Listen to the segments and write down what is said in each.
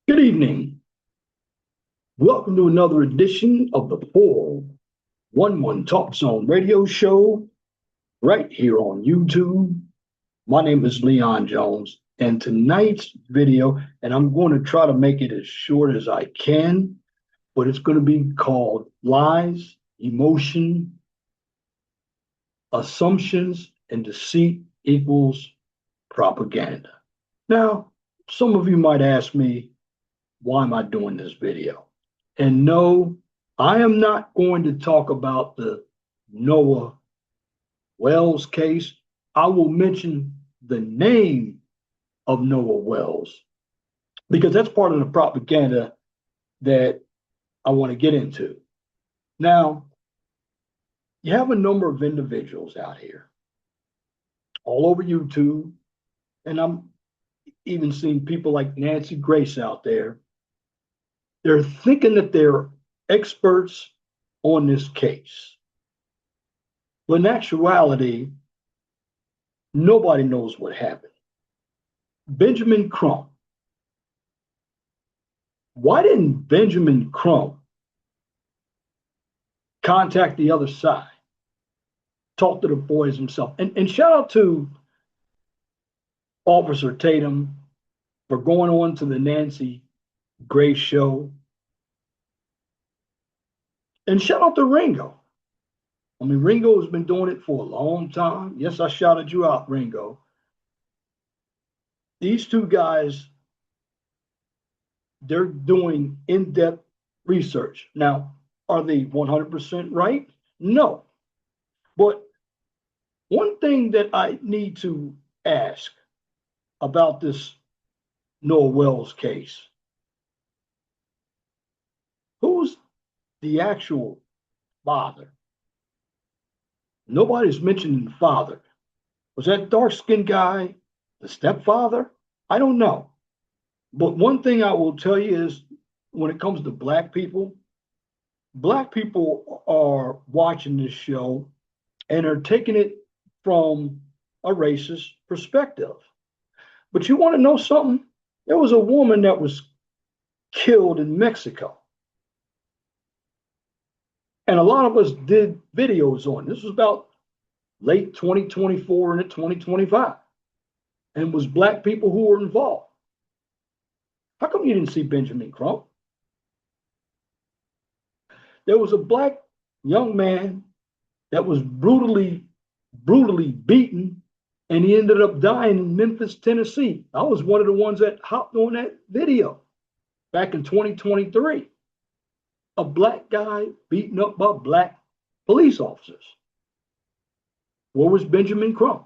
Good evening. Welcome to another edition of the 411 Talk Zone radio show right here on YouTube. My name is Leon Jones, and tonight's video, and I'm going to try to make it as short as I can, but it's going to be called Lies, Emotion, Assumptions, and Deceit Equals Propaganda. Now, some of you might ask me, why am I doing this video? And no, I am not going to talk about the Noah Wells case. I will mention the name of Noah Wells because that's part of the propaganda that I want to get into. Now, you have a number of individuals out here all over YouTube, and I'm even seeing people like Nancy Grace out there. They're thinking that they're experts on this case. But in actuality, nobody knows what happened. Benjamin Crump. Why didn't Benjamin Crump contact the other side? Talk to the boys himself. And shout out to Officer Tatum for going on to the Nancy Grace show. And shout out to Ringo. I mean, Ringo has been doing it for a long time. Yes, I shouted you out, Ringo. These two guys, they're doing in-depth research. Now, are they 100% right? No. But one thing that I need to ask about this Noah Wells case, who's the actual father? Nobody's mentioning the father. Was that dark-skinned guy the stepfather? I don't know. But one thing I will tell you is when it comes to black people are watching this show and are taking it from a racist perspective. But you want to know something? There was a woman that was killed in Mexico. And a lot of us did videos on this. Was about late 2024 into 2025. And it was black people who were involved. How come you didn't see Benjamin Crump? There was a black young man that was brutally beaten, and he ended up dying in Memphis, Tennessee. I was one of the ones that hopped on that video back in 2023. A black guy beaten up by black police officers. Where was Benjamin Crump?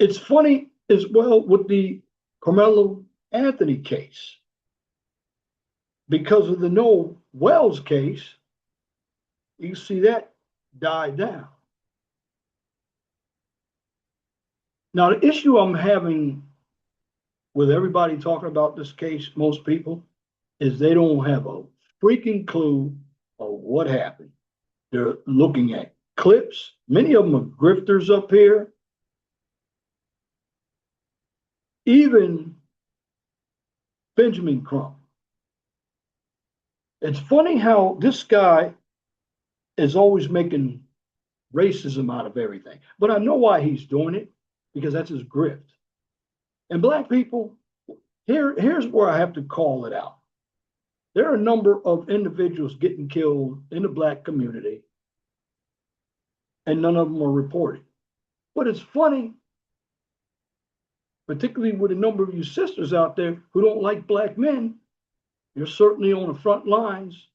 It's funny as well with the Carmelo Anthony case. Because of the Noah Wells case, you see that died down. Now, the issue I'm having with everybody talking about this case, most people, is they don't have a freaking clue of what happened. They're looking at clips. Many of them are grifters up here. Even Benjamin Crump. It's funny how this guy is always making racism out of everything. But I know why he's doing it, because that's his grift. And black people, here's where I have to call it out. There are a number of individuals getting killed in the black community, and none of them are reported. But it's funny, particularly with a number of you sisters out there who don't like black men. You're certainly on the front lines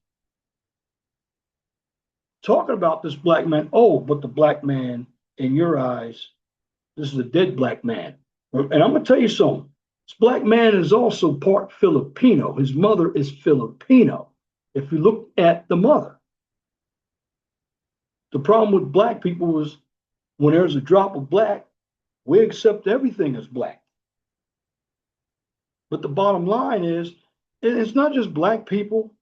talking about this black man. Oh, but the black man, in your eyes, this is a dead black man. And I'm going to tell you something. This black man is also part Filipino. His mother is Filipino. If you look at the mother, the problem with black people is when there's a drop of black, we accept everything as black. But the bottom line is, it's not just black people.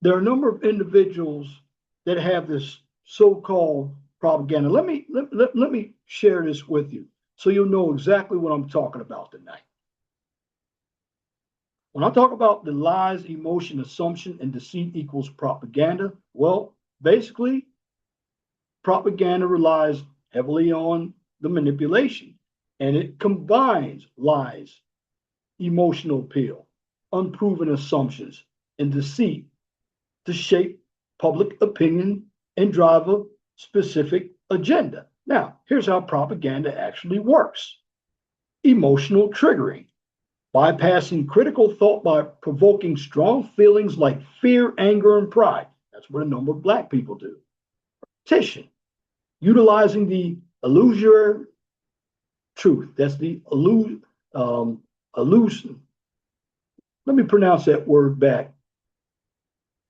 There are a number of individuals that have this so-called propaganda. Let me share this with you. so you'll know exactly what I'm talking about tonight. When I talk about the lies, emotion, assumption, and deceit equals propaganda, well, basically, propaganda relies heavily on the manipulation, and it combines lies, emotional appeal, unproven assumptions, and deceit to shape public opinion and drive a specific agenda. Now, here's how propaganda actually works: emotional triggering, bypassing critical thought by provoking strong feelings like fear, anger, and pride. That's what a number of Black people do. Repetition, utilizing the illusory truth. That's the illusion. Let me pronounce that word back.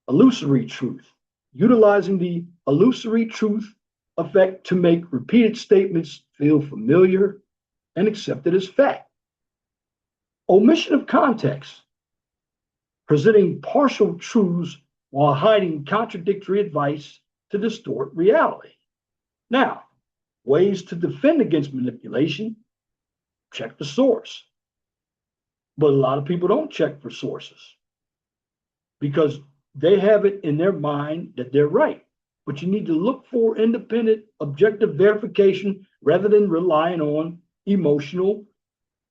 Illusory truth. Utilizing the illusory truth effect to make repeated statements feel familiar and accepted as fact. Omission of context. Presenting partial truths while hiding contradictory advice to distort reality. Now, ways to defend against manipulation: check the source. But a lot of people don't check for sources because they have it in their mind that they're right. But you need to look for independent, objective verification rather than relying on emotional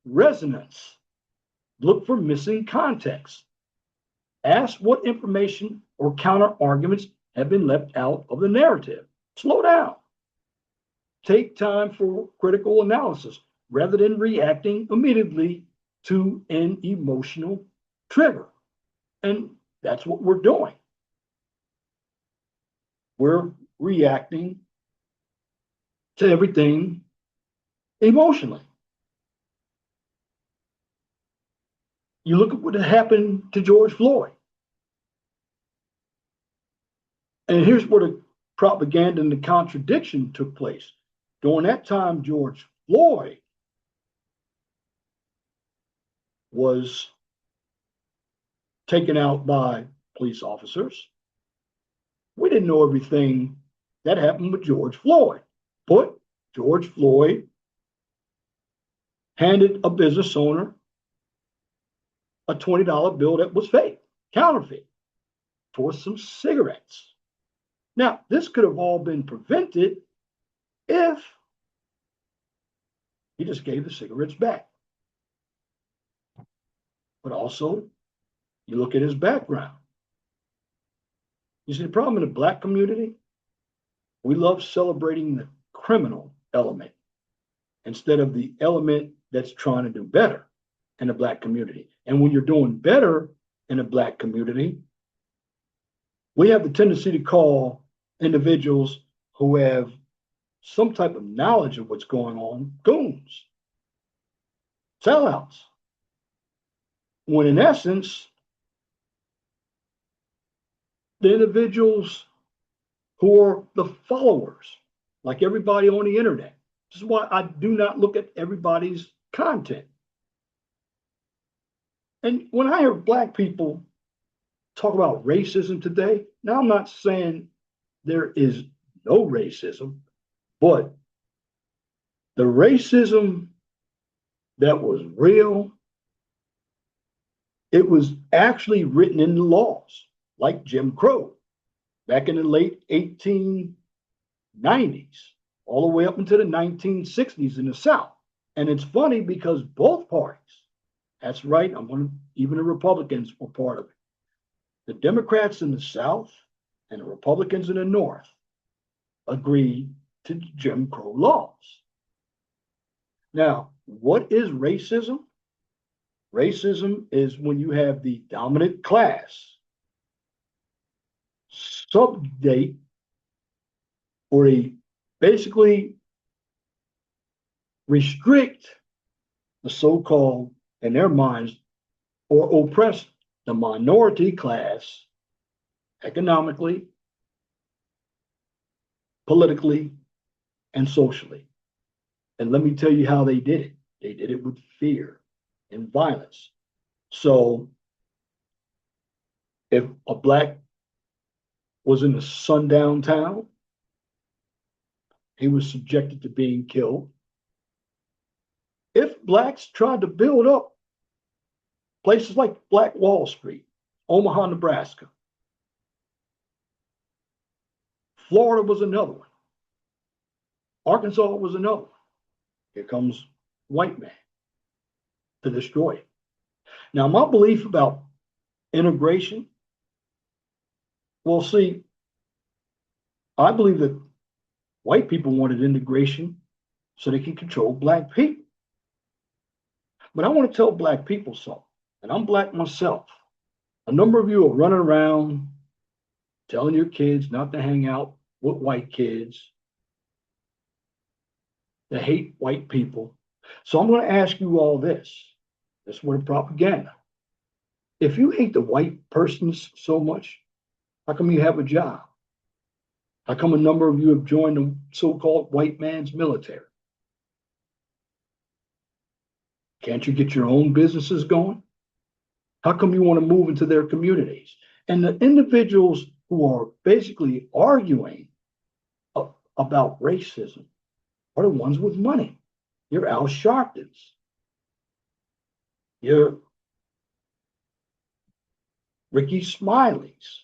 resonance. Look for missing context. Ask what information or counter arguments have been left out of the narrative. Slow down. Take time for critical analysis rather than reacting immediately to an emotional trigger. And that's what we're doing. We're reacting to everything emotionally. You look at what happened to George Floyd. And here's where the propaganda and the contradiction took place. During that time, George Floyd was taken out by police officers. We didn't know everything that happened with George Floyd, but George Floyd handed a business owner a $20 bill that was fake, counterfeit, for some cigarettes. Now, this could have all been prevented if he just gave the cigarettes back. But also, you look at his background. You see, the problem in the Black community, we love celebrating the criminal element instead of the element that's trying to do better in the Black community. And when you're doing better in the Black community, we have the tendency to call individuals who have some type of knowledge of what's going on goons, sellouts. When in essence, the individuals who are the followers, like everybody on the internet. This is why I do not look at everybody's content. And when I hear Black people talk about racism today, now I'm not saying there is no racism, but the racism that was real, it was actually written in the laws, like Jim Crow, back in the late 1890s, all the way up into the 1960s in the South. And it's funny because both parties, that's right, even the Republicans were part of it. The Democrats in the South and the Republicans in the North agreed to Jim Crow laws. Now, what is racism? Racism is when you have the dominant class subjugate, or they basically restrict the so-called, in their minds, or oppress the minority class economically, politically, and socially. And let me tell you how they did it. They did it with fear and violence. So if a Black was in a sundown town, he was subjected to being killed. If blacks tried to build up places like Black Wall Street, Omaha, Nebraska, Florida was another one, Arkansas was another one. Here comes white man to destroy it. Now, my belief about integration, well, see, I believe that white people wanted integration so they can control black people. But I want to tell black people something, and I'm black myself. A number of you are running around telling your kids not to hang out with white kids, to hate white people. So I'm going to ask you all this. This word propaganda. If you hate the white persons so much, how come you have a job? How come a number of you have joined the so-called white man's military? Can't you get your own businesses going? How come you want to move into their communities? And the individuals who are basically arguing about racism are the ones with money. Your Al Sharptons, your Ricky Smileys,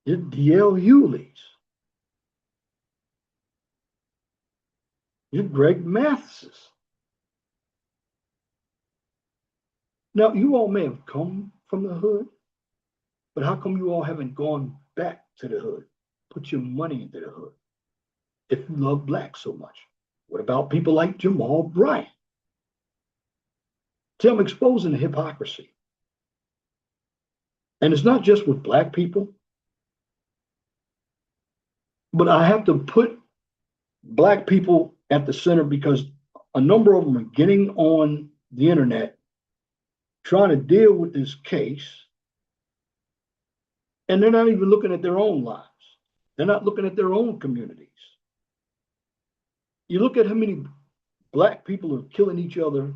your D.L. Hewleys, your Greg Matheses. Now, you all may have come from the hood, but how come you all haven't gone back to the hood? Put your money into the hood if you love black so much. What about people like Jamal Bryant? See, I'm exposing the hypocrisy. And it's not just with black people, but I have to put black people at the center because a number of them are getting on the internet trying to deal with this case, and they're not even looking at their own lives. They're not looking at their own communities. You look at how many black people are killing each other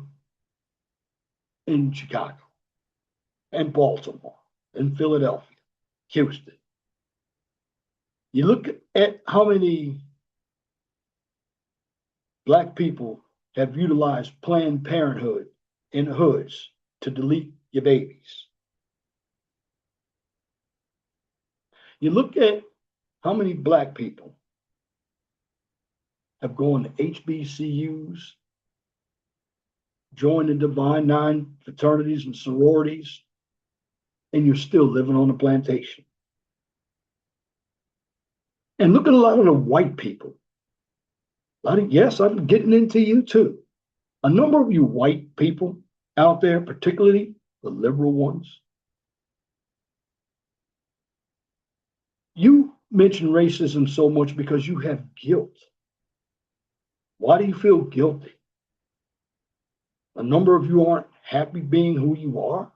in Chicago and Baltimore and Philadelphia, Houston. You look at how many black people have utilized Planned Parenthood in hoods to delete your babies. You look at how many black people have gone to HBCUs, joined the Divine Nine fraternities and sororities, and you're still living on a plantation. And look at a lot of the white people. Yes, I'm getting into you too. A number of you white people out there, particularly the liberal ones, you mention racism so much because you have guilt. Why do you feel guilty? A number of you aren't happy being who you are.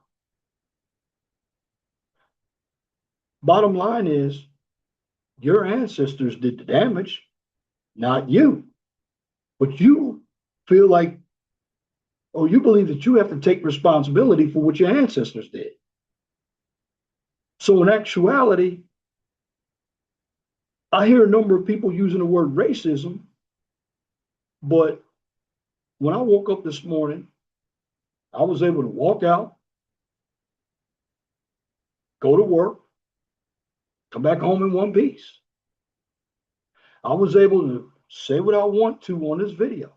Bottom line is, your ancestors did the damage, not you. But you feel like, or you believe that you have to take responsibility for what your ancestors did. So in actuality, I hear a number of people using the word racism, but when I woke up this morning, I was able to walk out, go to work, come back home in one piece. I was able to say what I want to on this video.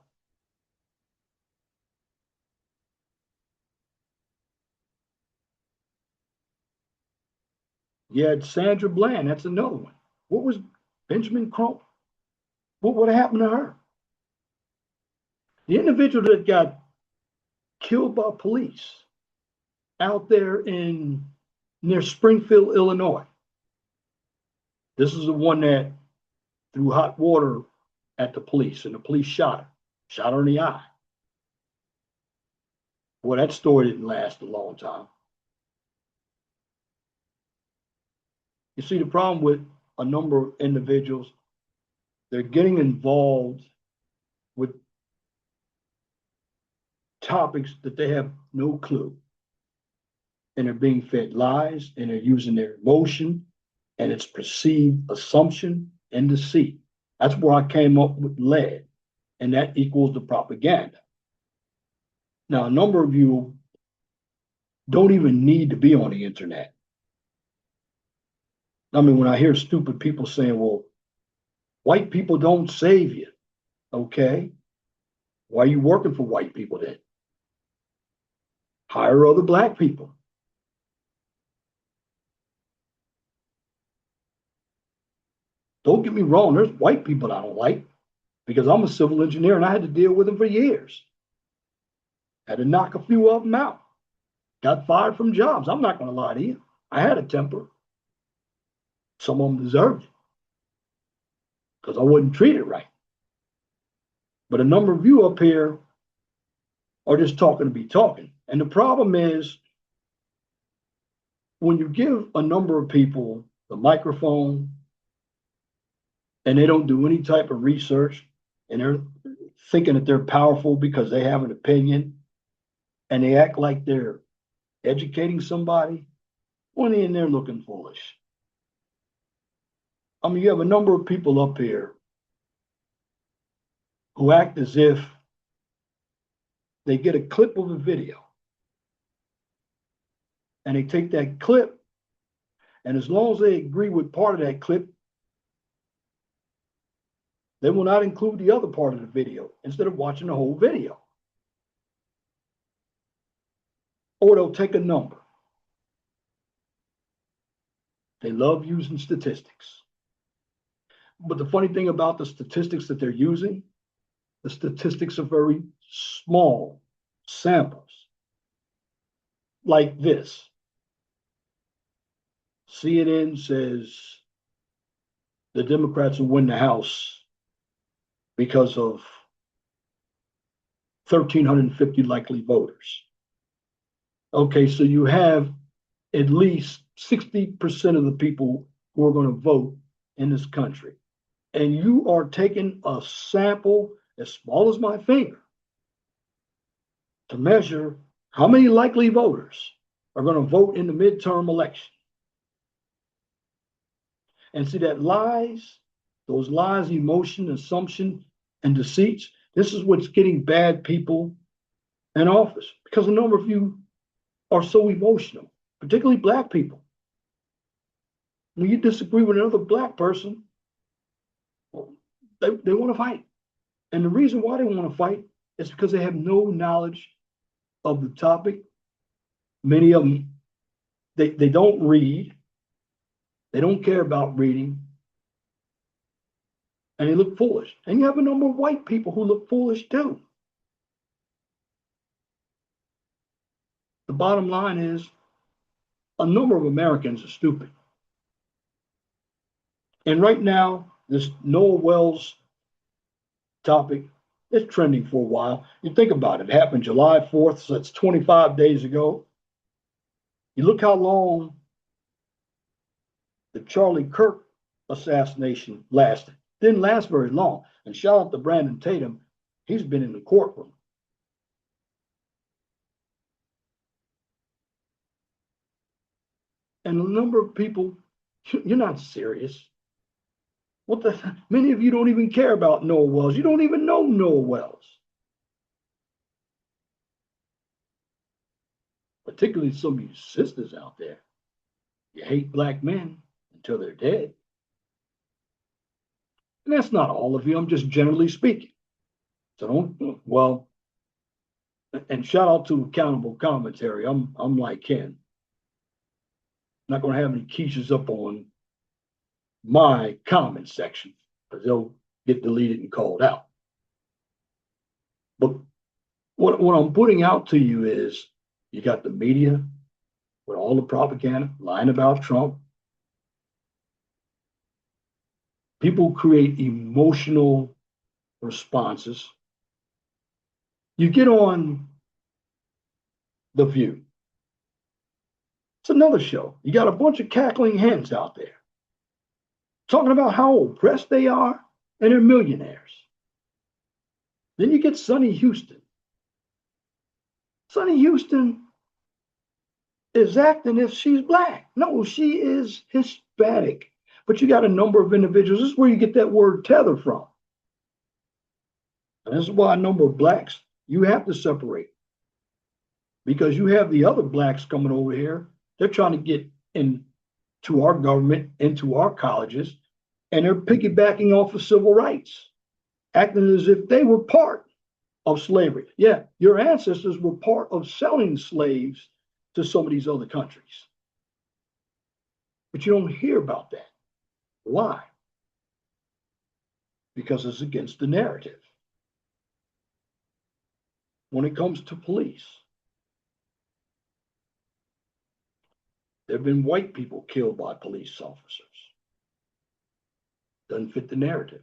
You had Sandra Bland, that's another one. What was Benjamin Crump? What happened to her? The individual that got killed by police out there in near Springfield, Illinois. This is the one that threw hot water at the police, and the police shot her in the eye. Well, that story didn't last a long time. You see, the problem with a number of individuals, they're getting involved with topics that they have no clue. And they're being fed lies, and they're using their emotion, and it's perceived assumption and deceit. That's where I came up with lead. and that equals the propaganda. Now, a number of you don't even need to be on the internet. I mean, when I hear stupid people saying, well, white people don't save you. Okay. Why are you working for white people then? Hire other black people. Don't get me wrong, there's white people I don't like because I'm a civil engineer and I had to deal with them for years. Had to knock a few of them out. Got fired from jobs. I'm not going to lie to you. I had a temper. Some of them deserved it because I wasn't treated right. But a number of you up here are just talking to be talking. And the problem is when you give a number of people the microphone and they don't do any type of research and they're thinking that they're powerful because they have an opinion and they act like they're educating somebody, when they're in there looking foolish. I mean, you have a number of people up here who act as if they get a clip of a video and they take that clip, and as long as they agree with part of that clip, they will not include the other part of the video instead of watching the whole video. Or they'll take a number. They love using statistics. But the funny thing about the statistics that they're using, the statistics are very small samples. Like this. CNN says the Democrats will win the House because of 1,350 likely voters. Okay, so you have at least 60% of the people who are going to vote in this country. And you are taking a sample as small as my finger to measure how many likely voters are going to vote in the midterm election. And see that lies, those lies, emotion, assumption, and deceits, this is what's getting bad people in office because a number of you are so emotional, particularly black people. When you disagree with another black person, well, they want to fight. And the reason why they want to fight is because they have no knowledge of the topic. Many of them, they don't read. They don't care about reading. And they look foolish. And you have a number of white people who look foolish too. The bottom line is a number of Americans are stupid. And right now, this Noah Wells topic is trending for a while. You think about it, it happened July 4th, so that's 25 days ago. You look how long the Charlie Kirk assassination lasted. Didn't last very long. And shout out to Brandon Tatum, he's been in the courtroom. And a number of people, you're not serious. Many of you don't even care about Noah Wells. You don't even know Noah Wells. Particularly some of you sisters out there. You hate black men until they're dead. And that's not all of you. I'm just generally speaking. So and shout out to Accountable Commentary. I'm like Ken. Not going to have any quiches up on my comment section because they'll get deleted and called out. But what I'm putting out to you is you got the media with all the propaganda, lying about Trump. People create emotional responses. You get on The View. It's another show. You got a bunch of cackling hens out there talking about how oppressed they are and they're millionaires. Then you get Sonny Houston. Sonny Houston is acting as if she's black. No, she is Hispanic. But you got a number of individuals. This is where you get that word tether from. And this is why a number of blacks, you have to separate because you have the other blacks coming over here. They're trying to get into our government, into our colleges, and they're piggybacking off of civil rights, acting as if they were part of slavery. Yeah, your ancestors were part of selling slaves to some of these other countries. But you don't hear about that. Why? Because it's against the narrative. When it comes to police, there have been white people killed by police officers. Doesn't fit the narrative.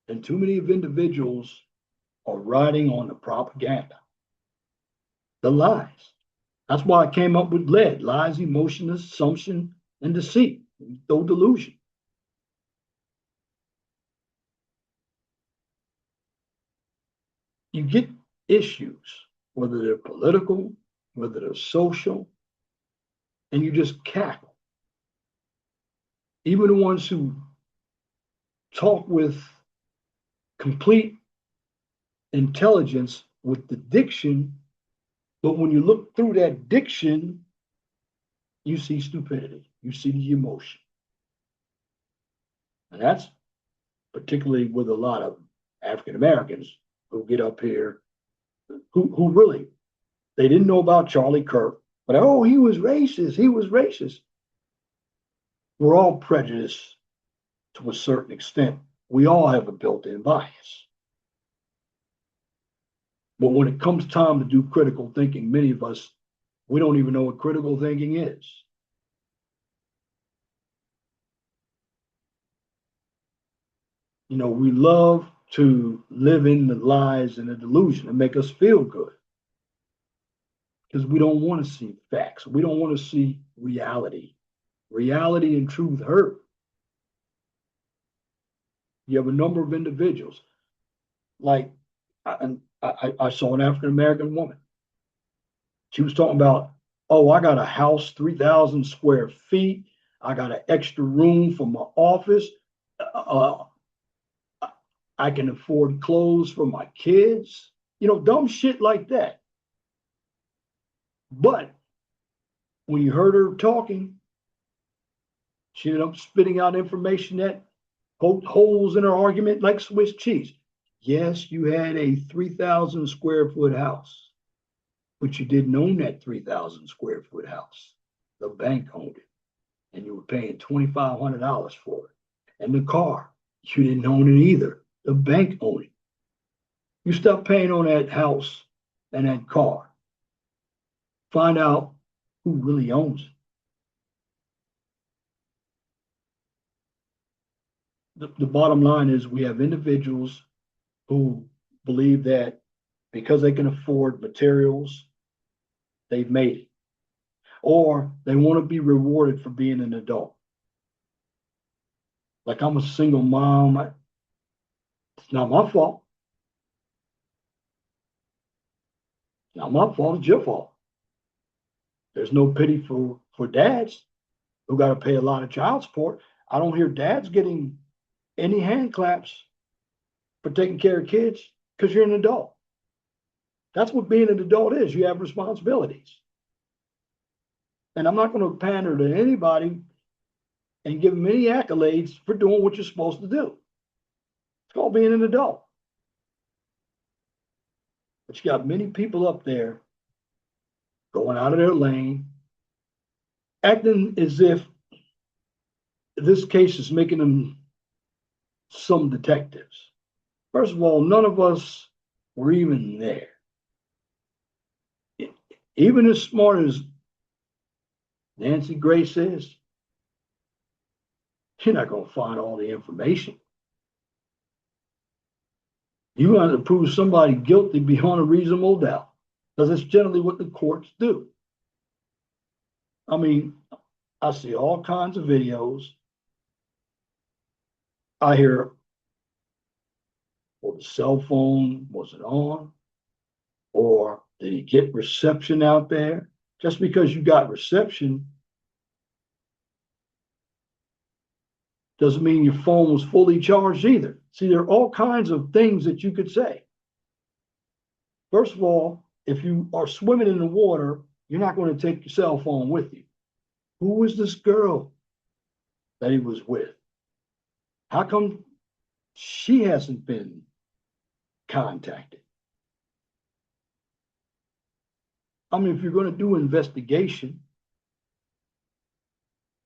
And too many of individuals are riding on the propaganda, the lies. That's why I came up with lead, lies, emotion, assumption, and deceit, no delusion. You get issues, whether they're political, whether they're social, and you just cackle. Even the ones who talk with complete intelligence with the diction, but when you look through that diction, you see stupidity, you see the emotion. And that's particularly with a lot of African Americans who get up here who really, they didn't know about Charlie Kirk, but oh, he was racist, he was racist. We're all prejudiced to a certain extent. We all have a built-in bias. But when it comes time to do critical thinking, many of us, we don't even know what critical thinking is. You know, we love to live in the lies and the delusion and make us feel good because we don't want to see facts. We don't want to see reality. Reality and truth hurt. You have a number of individuals, like I saw an African American woman. She was talking about, oh, I got a house, 3,000 square feet. I got an extra room for my office. Uh, I can afford clothes for my kids. You know, dumb shit like that. But when you heard her talking, she ended up spitting out information that poked holes in her argument like Swiss cheese. Yes, you had a 3,000 square foot house, but you didn't own that 3,000 square foot house. The bank owned it, and you were paying $2,500 for it. And the car, you didn't own it either. The bank owned it. You stop paying on that house and that car. Find out who really owns it. The bottom line is we have individuals who believe that because they can afford materials, they've made it. Or they want to be rewarded for being an adult. Like I'm a single mom. It's not my fault. It's not my fault. It's your fault. There's no pity for dads who got to pay a lot of child support. I don't hear dads getting any hand claps for taking care of kids because you're an adult. That's what being an adult is. You have responsibilities. And I'm not going to pander to anybody and give them any accolades for doing what you're supposed to do. It's called being an adult. But you got many people up there going out of their lane, acting as if this case is making them some detectives. First of all, none of us were even there. Even as smart as Nancy Grace is, you're not going to find all the information. You want to prove somebody guilty beyond a reasonable doubt, because that's generally what the courts do. I mean, I see all kinds of videos. I hear, well, the cell phone wasn't on, or did he get reception out there? Just because you got reception Doesn't mean your phone was fully charged either. See, there are all kinds of things that you could say. First of all, if you are swimming in the water, you're not going to take your cell phone with you. Who was this girl that he was with? How come she hasn't been contacted? I mean, if you're going to do investigation,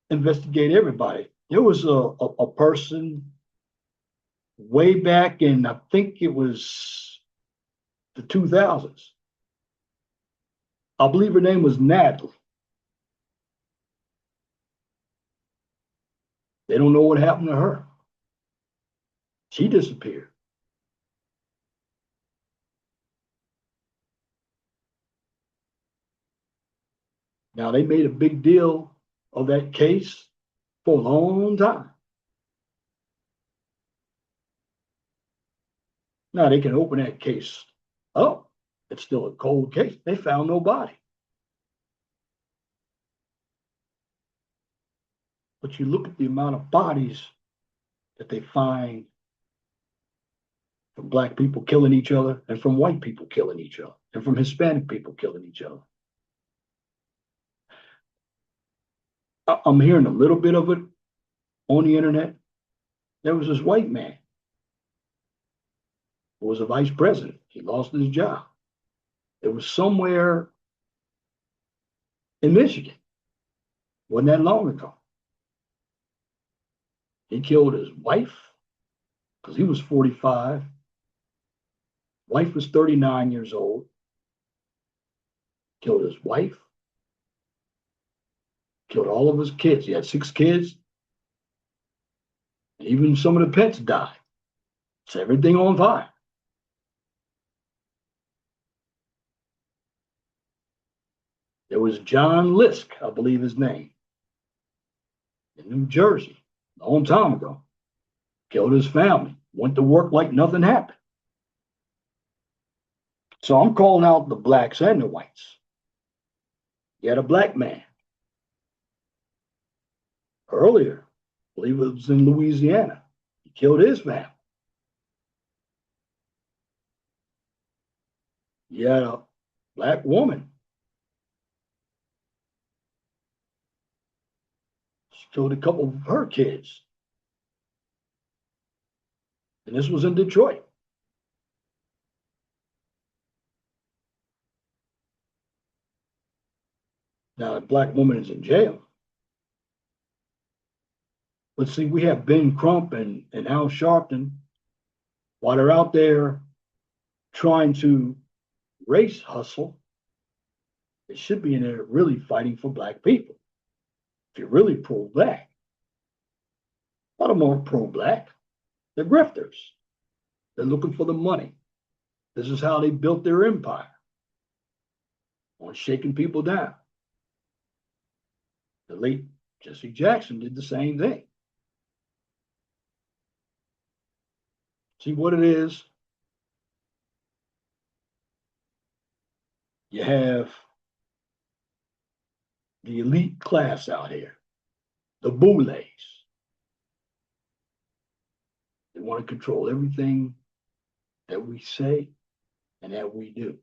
investigate everybody. There was a person way back in, I think it was the 2000s. I believe her name was Natalie. They don't know what happened to her. She disappeared. Now, they made a big deal of that case for a long time. Now, they can open that case up. It's still a cold case. They found no body. But you look at the amount of bodies that they find from Black people killing each other, and from white people killing each other, and from Hispanic people killing each other. I'm hearing a little bit of it on the internet. There was this white man who was a vice president. He lost his job. It was somewhere in Michigan. Wasn't that long ago. He killed his wife because he was 45. Wife was 39 years old. Killed his wife. Killed all of his kids. He had 6 kids. And even some of the pets died. It's everything on fire. There was John Lisk, I believe his name, in New Jersey, a long time ago. Killed his family. Went to work like nothing happened. So I'm calling out the blacks and the whites. You had a black man earlier, I believe it was in Louisiana. He killed his family. You had a black woman. She killed a couple of her kids. And this was in Detroit. Now, the black woman is in jail. But see, we have Ben Crump and Al Sharpton, while they're out there trying to race hustle, they should be in there really fighting for black people. If you're really pro-black. A lot of them aren't pro-black. They're grifters. They're looking for the money. This is how they built their empire, on shaking people down. The late Jesse Jackson did the same thing. See what it is? You have the elite class out here, the boulets. They want to control everything that we say and that we do.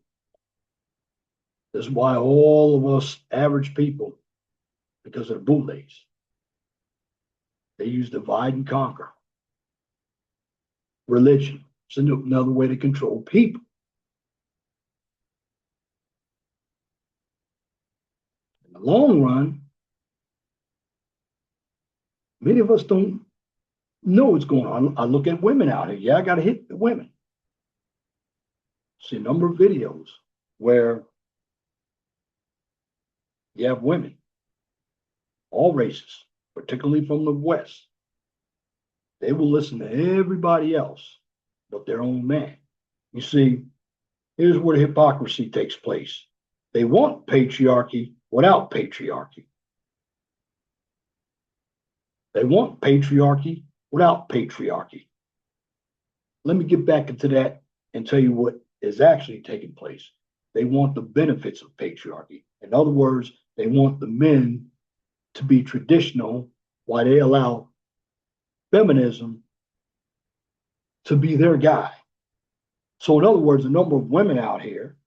This is why all of us average people, because of the boulets, they use divide and conquer. Religion is another way to control people. In the long run, many of us don't know what's going on. I look at women out here. Yeah, I got to hit the women. See a number of videos where you have women, all races, particularly from the West. They will listen to everybody else but their own man. You see, here's where the hypocrisy takes place. They want patriarchy without patriarchy. They want patriarchy without patriarchy. Let me get back into that and tell you what is actually taking place. They want the benefits of patriarchy. In other words, they want the men to be traditional while they allow feminism to be their guy. So in other words, a number of women out here,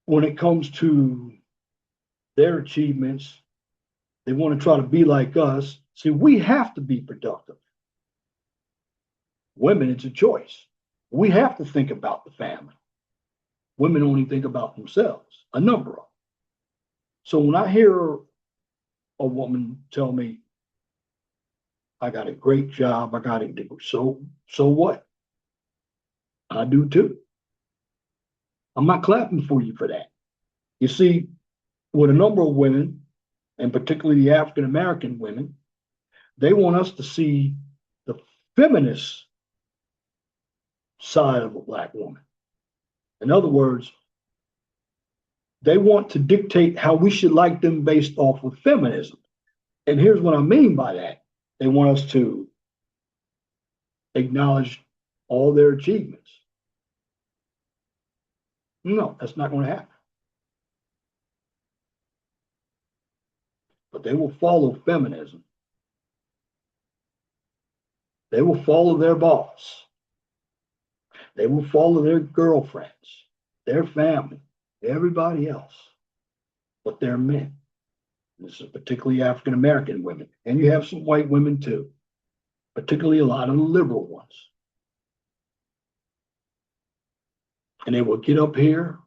when it comes to their achievements, they want to try to be like us. See, we have to be productive. Women, it's a choice. We have to think about the family. Women only think about themselves, a number of them. So when I hear a woman tell me, I got a great job, I got it, so what? I do too. I'm not clapping for you for that. You see, with a number of women, and particularly the African American women, they want us to see the feminist side of a Black woman. In other words, they want to dictate how we should like them based off of feminism. And here's what I mean by that. They want us to acknowledge all their achievements. No, that's not going to happen. But they will follow feminism. They will follow their boss. They will follow their girlfriends, their family, everybody else, but they're men. This is particularly African American women, and you have some white women too, particularly a lot of the liberal ones. And they will get up here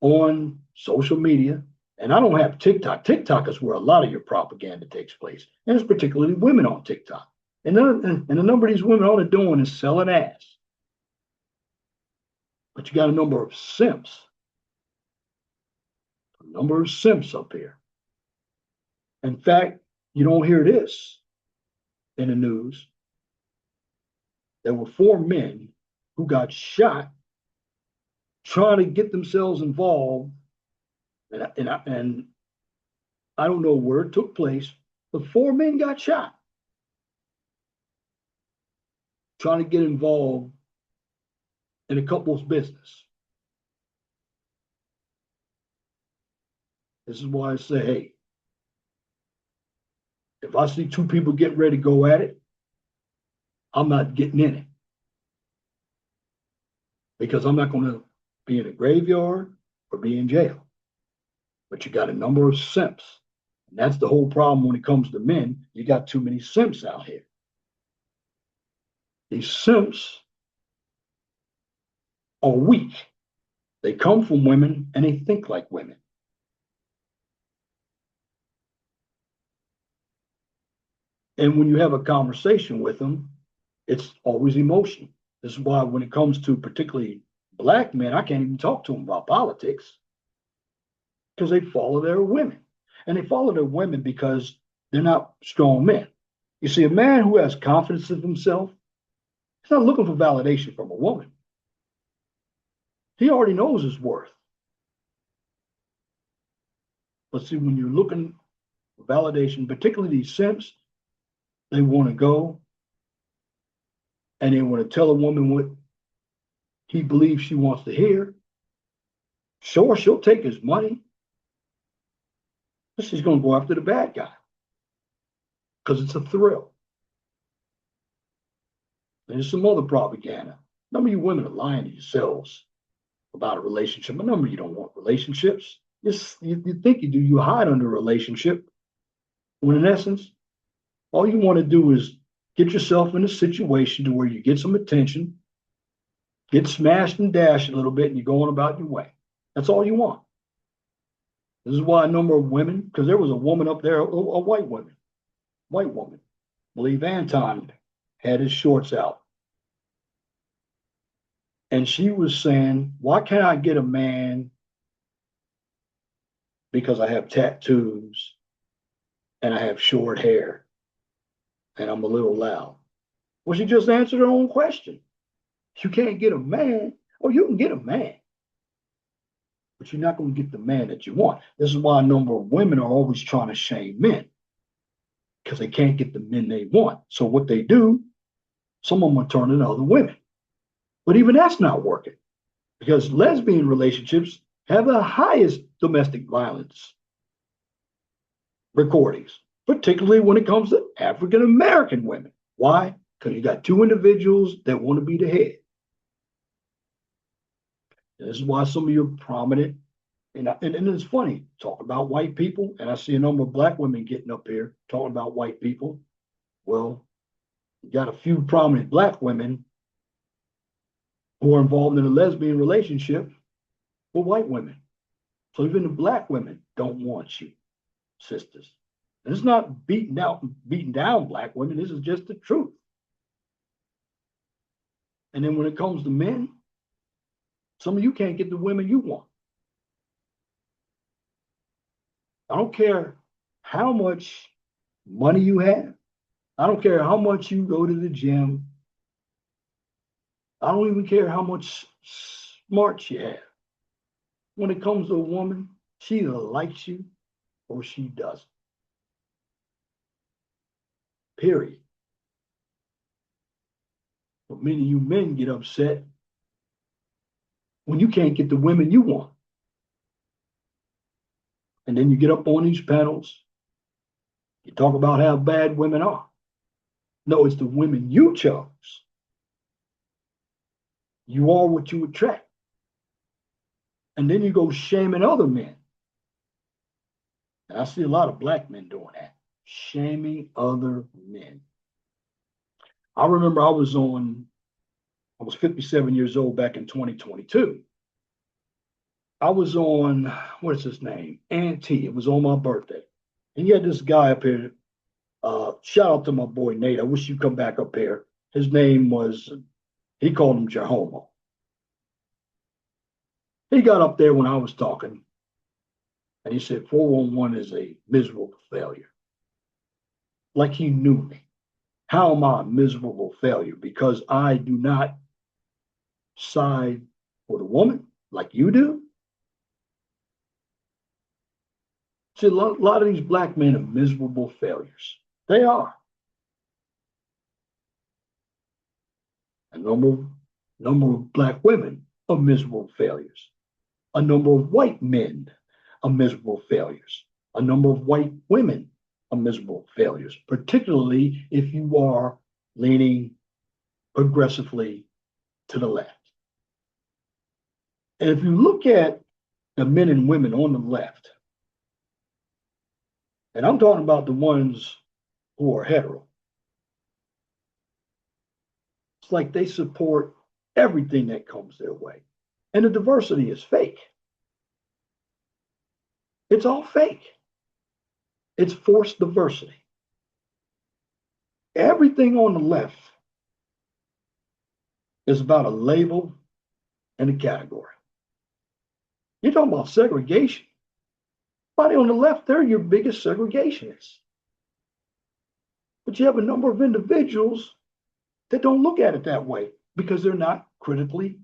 on social media, and I don't have TikTok. TikTok is where a lot of your propaganda takes place, and it's particularly women on TikTok. And a number of these women, all they're doing is selling ass. But you got a number of simps. A number of simps up here. In fact, you don't hear this in the news. There were 4 men who got shot trying to get themselves involved. And I don't know where it took place, but 4 men got shot trying to get involved in a couple's business. This is why I say, hey, if I see 2 people getting ready to go at it, I'm not getting in it. Because I'm not going to be in a graveyard or be in jail. But you got a number of simps. And that's the whole problem when it comes to men. You got too many simps out here. These simps are weak. They come from women and they think like women. And when you have a conversation with them, it's always emotional. This is why when it comes to particularly Black men, I can't even talk to them about politics because they follow their women. And they follow their women because they're not strong men. You see, a man who has confidence in himself, he's not looking for validation from a woman. He already knows his worth. But see, when you're looking for validation, particularly these simps, they want to go and they want to tell a woman what he believes she wants to hear. Sure, she'll take his money, but she's going to go after the bad guy because it's a thrill. There's some other propaganda. None of you women are lying to yourselves about a relationship. A number of you don't want relationships. You think you do. You hide under a relationship when in essence, all you want to do is get yourself in a situation to where you get some attention, get smashed and dashed a little bit, and you're going about your way. That's all you want. This is why a number of women, because there was a woman up there, a white woman, I believe Anton had his shorts out. And she was saying, why can't I get a man because I have tattoos and I have short hair and I'm a little loud? Well, she just answered her own question. You can't get a man, or you can get a man, but you're not going to get the man that you want. This is why a number of women are always trying to shame men because they can't get the men they want. So what they do, some of them are turning to other women. But even that's not working because lesbian relationships have the highest domestic violence recordings. particularly when it comes to African American women. Why? Because you got two individuals that want to be the head. This is why some of your prominent, and it's funny, talking about white people, and I see a number of black women getting up here talking about white people. Well, you got a few prominent black women who are involved in a lesbian relationship with white women. So even the black women don't want you, sisters. And it's not beating down black women. This is just the truth. And then when it comes to men, some of you can't get the women you want. I don't care how much money you have. I don't care how much you go to the gym. I don't even care how much smarts you have. When it comes to a woman, she either likes you or she doesn't. Period. But many of you men get upset when you can't get the women you want. And then you get up on these panels, you talk about how bad women are. No, it's the women you chose. You are what you attract. And then you go shaming other men. And I see a lot of black men doing that, shaming other men. I remember I was 57 years old back in 2022. I was on, what is his name? Auntie. It was on my birthday. And you had this guy up here. Shout out to my boy Nate. I wish you'd come back up here. His name was, he called him Jehomo. He got up there when I was talking, and he said 411 is a miserable failure. Like he knew me. How am I a miserable failure? Because I do not side for the woman like you do? See, a lot of these black men are miserable failures. They are. A number of black women are miserable failures. A number of white men are miserable failures. A number of white women are miserable failures, particularly if you are leaning progressively to the left. And if you look at the men and women on the left, and I'm talking about the ones who are hetero, it's like they support everything that comes their way. And the diversity is fake. It's all fake. It's forced diversity. Everything on the left is about a label and a category. You're talking about segregation. Everybody on the left, they're your biggest segregationists. But you have a number of individuals that don't look at it that way because they're not critically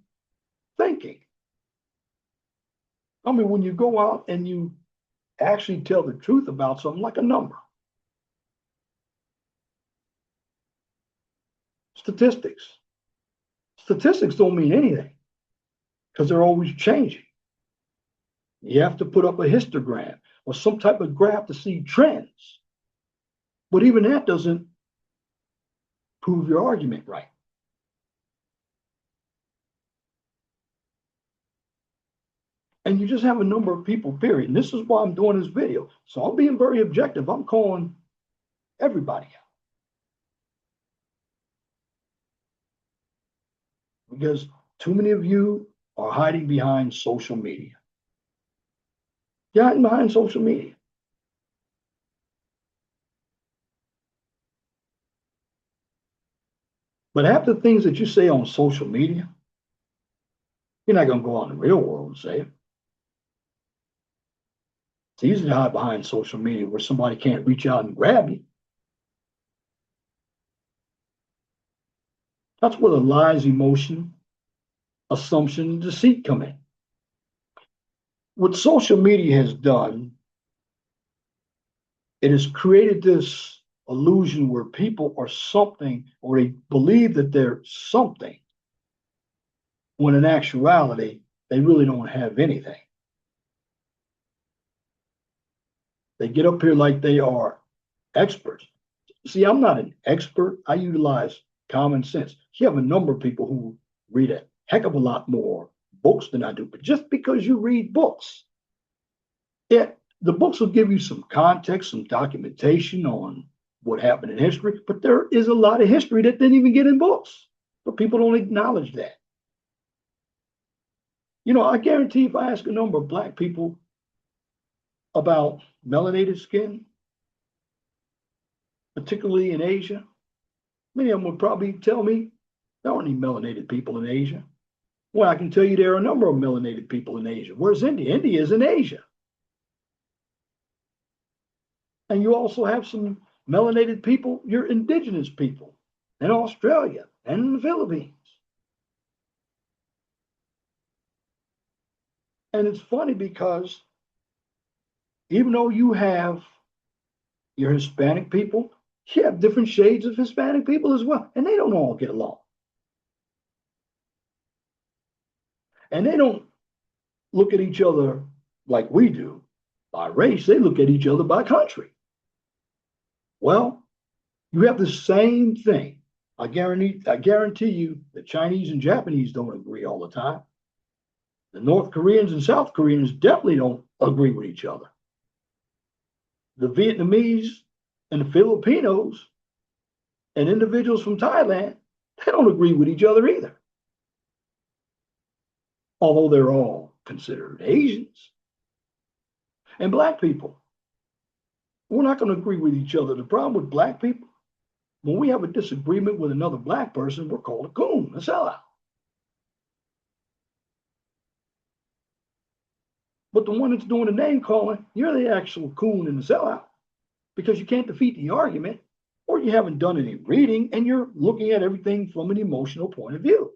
thinking. I mean, when you go out and you actually tell the truth about something like a number, statistics don't mean anything because they're always changing. You have to put up a histogram or some type of graph to see trends. But even that doesn't prove your argument right. And you just have a number of people, period. And this is why I'm doing this video. So I'm being very objective. I'm calling everybody out. Because too many of you are hiding behind social media. You're hiding behind social media. But half the things that you say on social media, you're not going to go out in the real world and say it. It's easy to hide behind social media where somebody can't reach out and grab you. That's where the lies, emotion, assumption, and deceit come in. What social media has done, it has created this illusion where people are something, or they believe that they're something, when in actuality, they really don't have anything. They get up here like they are experts. See, I'm not an expert. I utilize common sense. You have a number of people who read a heck of a lot more books than I do. But just because you read books, the books will give you some context, some documentation on what happened in history. But there is a lot of history that didn't even get in books. But people don't acknowledge that. I guarantee if I ask a number of Black people about melanated skin, particularly in Asia, many of them would probably tell me there aren't any melanated people in Asia. Well, I can tell you there are a number of melanated people in Asia. Where's India? India is in Asia. And you also have some melanated people, you're indigenous people in Australia and in the Philippines. And it's funny because even though you have your Hispanic people, you have different shades of Hispanic people as well. And they don't all get along. And they don't look at each other like we do by race. They look at each other by country. Well, you have the same thing. I guarantee you the Chinese and Japanese don't agree all the time. The North Koreans and South Koreans definitely don't agree with each other. The Vietnamese and the Filipinos and individuals from Thailand, they don't agree with each other either. Although they're all considered Asians. And Black people, we're not going to agree with each other. The problem with Black people, when we have a disagreement with another Black person, we're called a coon, a sellout. But the one that's doing the name calling, you're the actual coon and the sellout because you can't defeat the argument, or you haven't done any reading and you're looking at everything from an emotional point of view.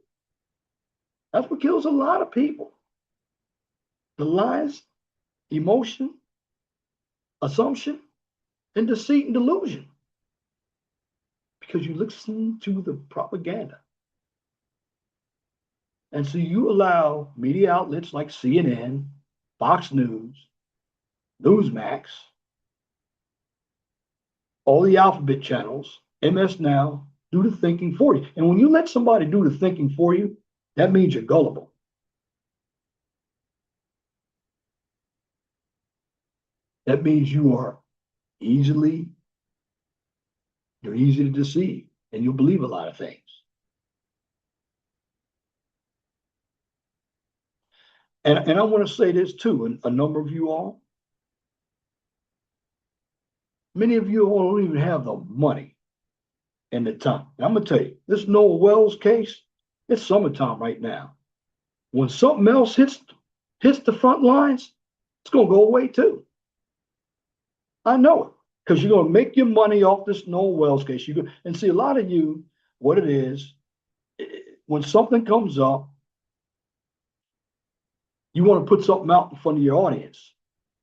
That's what kills a lot of people. The lies, emotion, assumption, and deceit and delusion. Because you listen to the propaganda. And so you allow media outlets like CNN, Fox News, Newsmax, all the alphabet channels, MS Now, do the thinking for you. And when you let somebody do the thinking for you, that means you're gullible. That means you're easy to deceive, and you'll believe a lot of things. And I want to say this too, a number of you all, many of you all don't even have the money and the time. And I'm going to tell you, this Noah Wells case, it's summertime right now. When something else hits the front lines, it's going to go away too. I know it, because you're going to make your money off this Noah Wells case. And see, a lot of you, what it is, when something comes up, you want to put something out in front of your audience.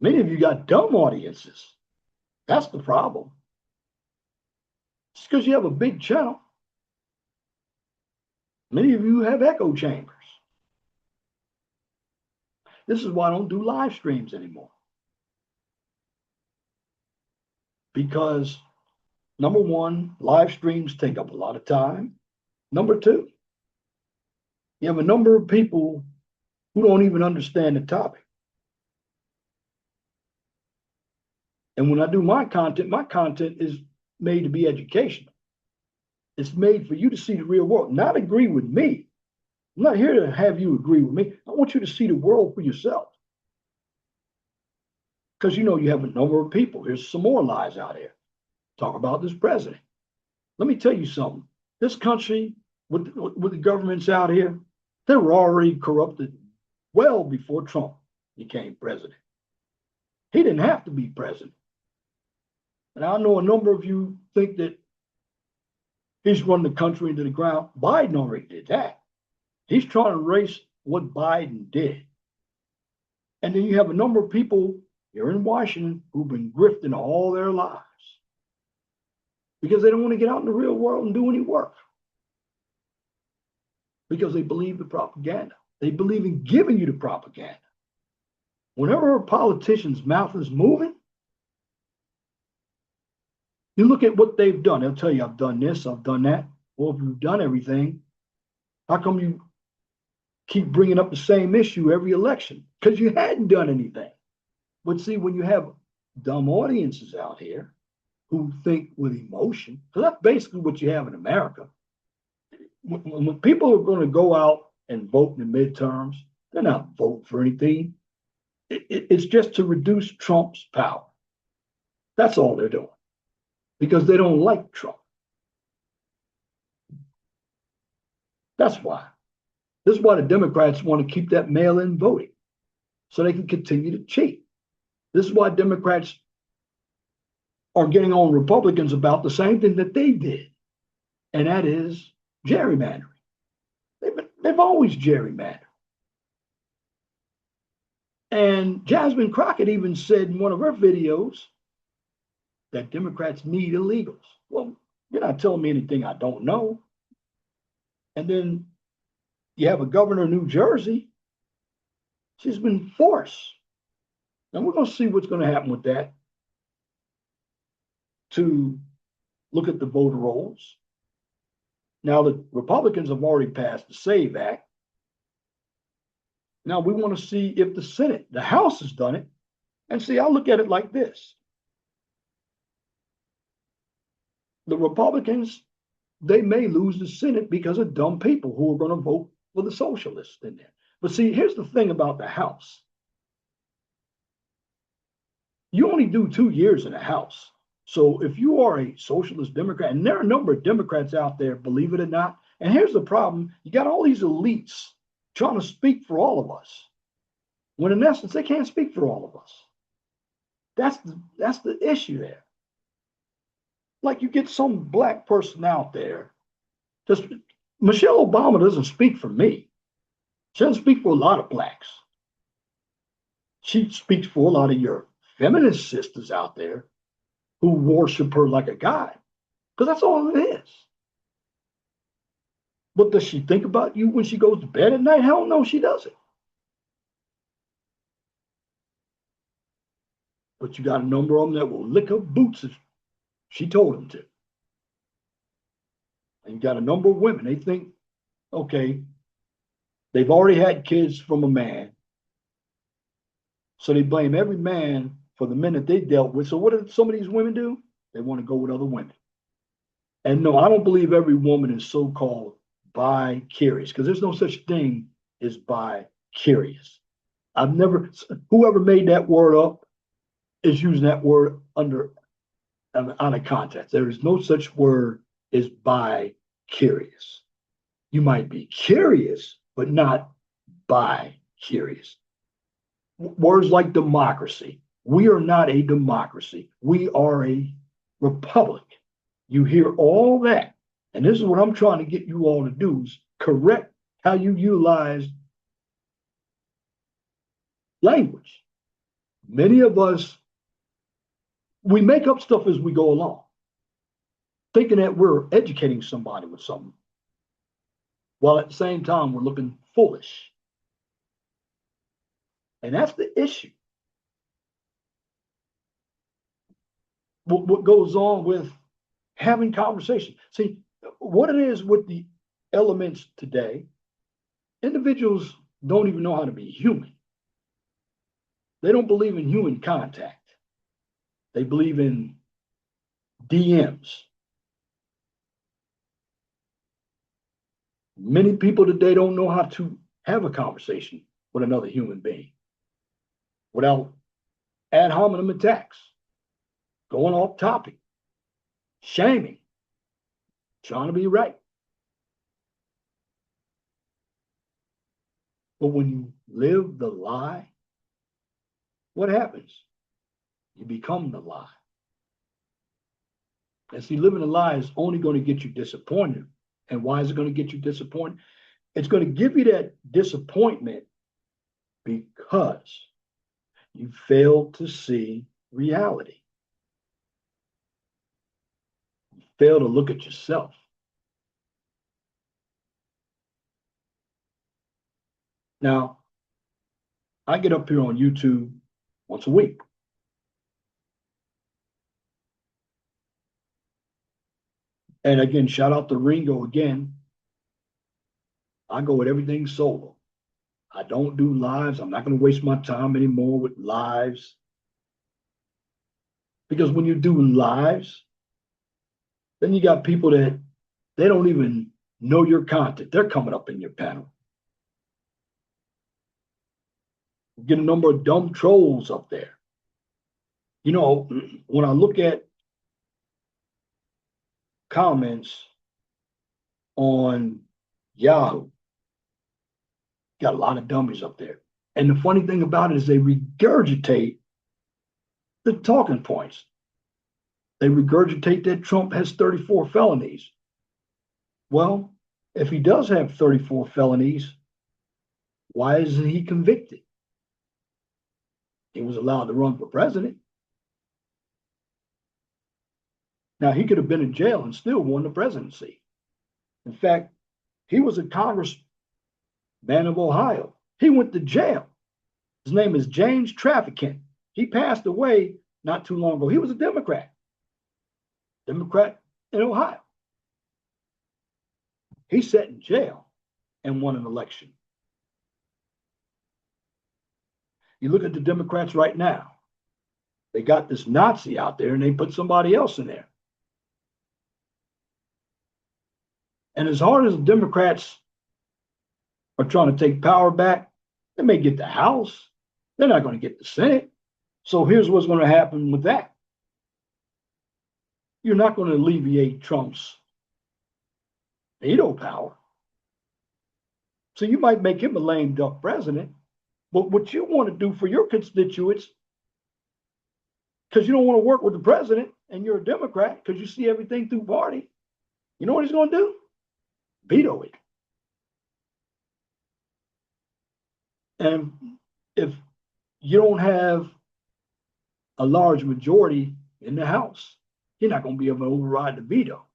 Many of you got dumb audiences. That's the problem. It's because you have a big channel. Many of you have echo chambers. This is why I don't do live streams anymore. Because number one, live streams take up a lot of time. Number two, you have a number of people who don't even understand the topic. And when I do my content is made to be educational. It's made for you to see the real world, not agree with me. I'm not here to have you agree with me. I want you to see the world for yourself. Because you have a number of people. There's some more lies out here. Talk about this president. Let me tell you something. This country, with the governments out here, they were already corrupted well before Trump became president. He didn't have to be president. And I know a number of you think that he's run the country into the ground. Biden already did that. He's trying to erase what Biden did. And then you have a number of people here in Washington who've been grifting all their lives because they don't want to get out in the real world and do any work. Because they believe the propaganda. They believe in giving you the propaganda. Whenever a politician's mouth is moving, You look at what they've done. They'll tell you, I've done this, I've done that. Well, if you've done everything, how come you keep bringing up the same issue every election? Because you hadn't done anything. But see, when you have dumb audiences out here who think with emotion, because that's basically what you have in America. When people are going to go out and vote in the midterms, they're not voting for anything. It's just to reduce Trump's power. That's all they're doing because they don't like Trump. That's why. This is why the Democrats want to keep that mail in voting so they can continue to cheat. This is why Democrats are getting on Republicans about the same thing that they did, and that is gerrymandering. They've always gerrymandered. And Jasmine Crockett even said in one of her videos that Democrats need illegals. Well, you're not telling me anything I don't know. And then you have a governor of New Jersey. She's been forced. And we're going to see what's going to happen with that to look at the voter rolls. Now, the Republicans have already passed the SAVE Act. Now, we want to see if the Senate, the House has done it. And see, I look at it like this. The Republicans, they may lose the Senate because of dumb people who are going to vote for the socialists in there. But see, here's the thing about the House. You only do 2 years in the House. So if you are a socialist Democrat, and there are a number of Democrats out there, believe it or not, and here's the problem, you got all these elites trying to speak for all of us, when in essence, they can't speak for all of us. That's the issue there. Like you get some black person out there, just Michelle Obama doesn't speak for me. She doesn't speak for a lot of blacks. She speaks for a lot of your feminist sisters out there who worship her like a god, because that's all it is. But does she think about you when she goes to bed at night? Hell no, she doesn't. But you got a number of them that will lick her boots if she told them to. And you got a number of women, they think, okay, they've already had kids from a man. So they blame every man for the men that they dealt with. So what do some of these women do? They want to go with other women. And no, I don't believe every woman is so-called bi-curious, because there's no such thing as bi-curious. I've never, whoever made that word up is using that word under out of context. There is no such word as bi-curious. You might be curious, but not bi-curious. Words like democracy. We are not a democracy. We are a republic. You hear all that. And this is what I'm trying to get you all to do is correct how you utilize language. Many of us, we make up stuff as we go along, thinking that we're educating somebody with something, while at the same time we're looking foolish. And that's the issue. What goes on with having conversation. See, what it is with the elements today, individuals don't even know how to be human. They don't believe in human contact. They believe in DMs. Many people today don't know how to have a conversation with another human being without ad hominem attacks, going off topic, shaming, trying to be right. But when you live the lie, what happens? You become the lie. And see, living a lie is only going to get you disappointed. And why is it going to get you disappointed? It's going to give you that disappointment because you failed to see reality. You fail to look at yourself. Now, I get up here on YouTube once a week. And again, shout out to Ringo again. I go with everything solo. I don't do lives. I'm not going to waste my time anymore with lives. Because when you do lives, then you got people that they don't even know your content. They're coming up in your panel. You get a number of dumb trolls up there. You know, when I look at comments on Yahoo, got a lot of dummies up there. And the funny thing about it is they regurgitate the talking points. They regurgitate that Trump has 34 felonies. Well, if he does have 34 felonies, why isn't he convicted? He was allowed to run for president. Now, he could have been in jail and still won the presidency. In fact, he was a congressman of Ohio. He went to jail. His name is James Trafficant. He passed away not too long ago. He was a Democrat in Ohio. He sat in jail and won an election. You look at the Democrats right now, they got this Nazi out there and they put somebody else in there. And as hard as the Democrats are trying to take power back, they may get the House. They're not going to get the Senate. So here's what's going to happen with that. You're not going to alleviate Trump's veto power. So you might make him a lame duck president, but what you want to do for your constituents, because you don't want to work with the president and you're a Democrat because you see everything through party, you know what he's going to do? Veto it. And if you don't have a large majority in the House, you're not going to be able to override the veto.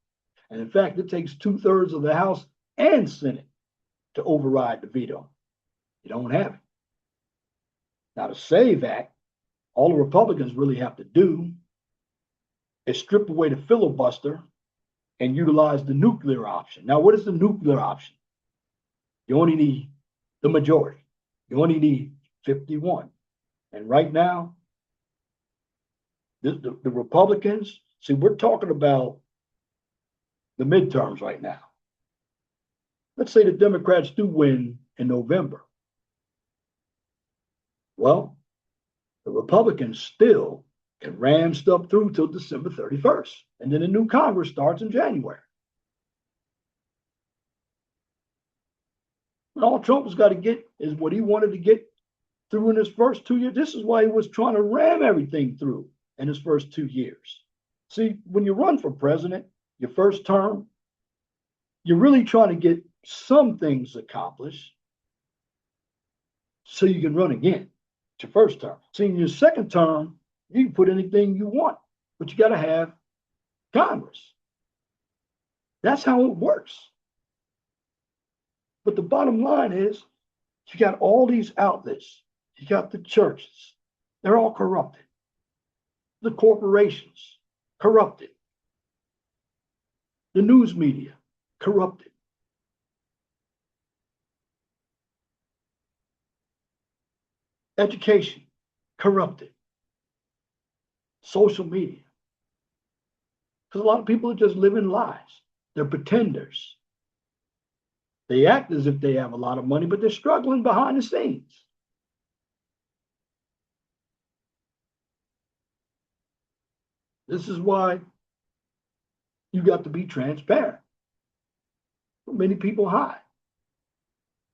And in fact, it takes 2/3 of the House and Senate to override the veto. You don't have it. Now, to save that, all the Republicans really have to do is strip away the filibuster and utilize the nuclear option. Now, what is the nuclear option? You only need the majority. You only need 51. And right now, the Republicans, see, we're talking about the midterms right now. Let's say the Democrats do win in November. Well, the Republicans still can ram stuff through till December 31st. And then a new Congress starts in January. And all Trump has got to get is what he wanted to get through in his first 2 years. This is why he was trying to ram everything through in his first 2 years. See, when you run for president, your first term, you're really trying to get some things accomplished so you can run again. It's your first term. See, in your second term, you can put anything you want, but you got to have Congress. That's how it works. But the bottom line is, you got all these outlets. You got the churches. They're all corrupted. The corporations, corrupted. The news media, corrupted. Education, corrupted. Social media. Because a lot of people are just living lies. They're pretenders. They act as if they have a lot of money, but they're struggling behind the scenes. This is why you got to be transparent. Many people hide.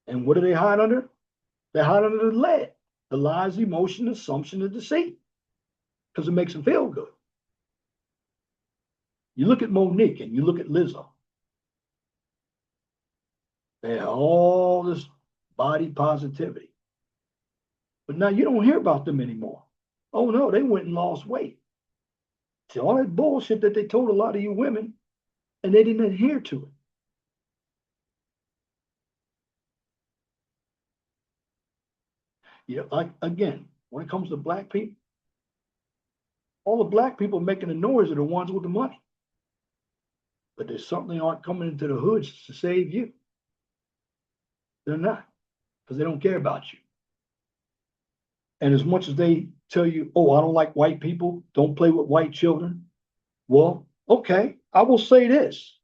And what do they hide under? They hide under the lead, the lies, emotion, assumption, and deceit, because it makes them feel good. You look at Monique and you look at Lizzo. They have all this body positivity. But now you don't hear about them anymore. Oh no, they went and lost weight. See, all that bullshit that they told a lot of you women, and they didn't adhere to it. Yeah, like again, when it comes to black people, all the black people making the noise are the ones with the money. but they certainly aren't coming into the hoods to save you. They're not, because they don't care about you. And as much as they tell you, oh, I don't like white people, don't play with white children. Well, okay, I will say this.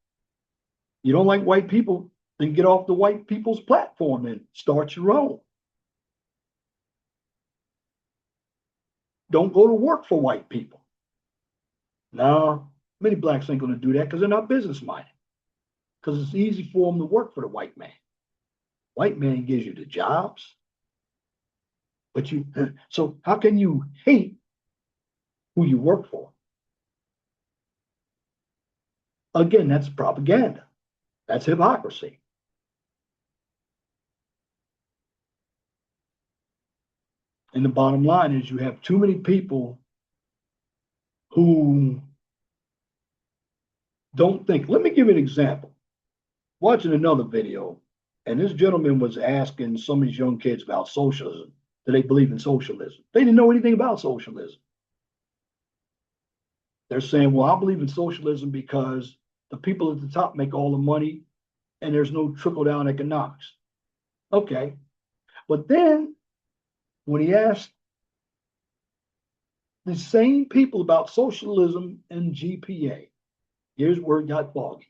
You don't like white people, then get off the white people's platform and start your own. Don't go to work for white people. No, many blacks ain't going to do that because they're not business minded. Because it's easy for them to work for the white man. White man gives you the jobs, but you, so how can you hate who you work for? Again, that's propaganda. That's hypocrisy. And the bottom line is you have too many people who don't think. Let me give you an example. Watching another video, and this gentleman was asking some of these young kids about socialism. Do they believe in socialism? They didn't know anything about socialism. They're saying, well, I believe in socialism because the people at the top make all the money and there's no trickle down economics. Okay. But then when he asked the same people about socialism and GPA, here's where it got foggy.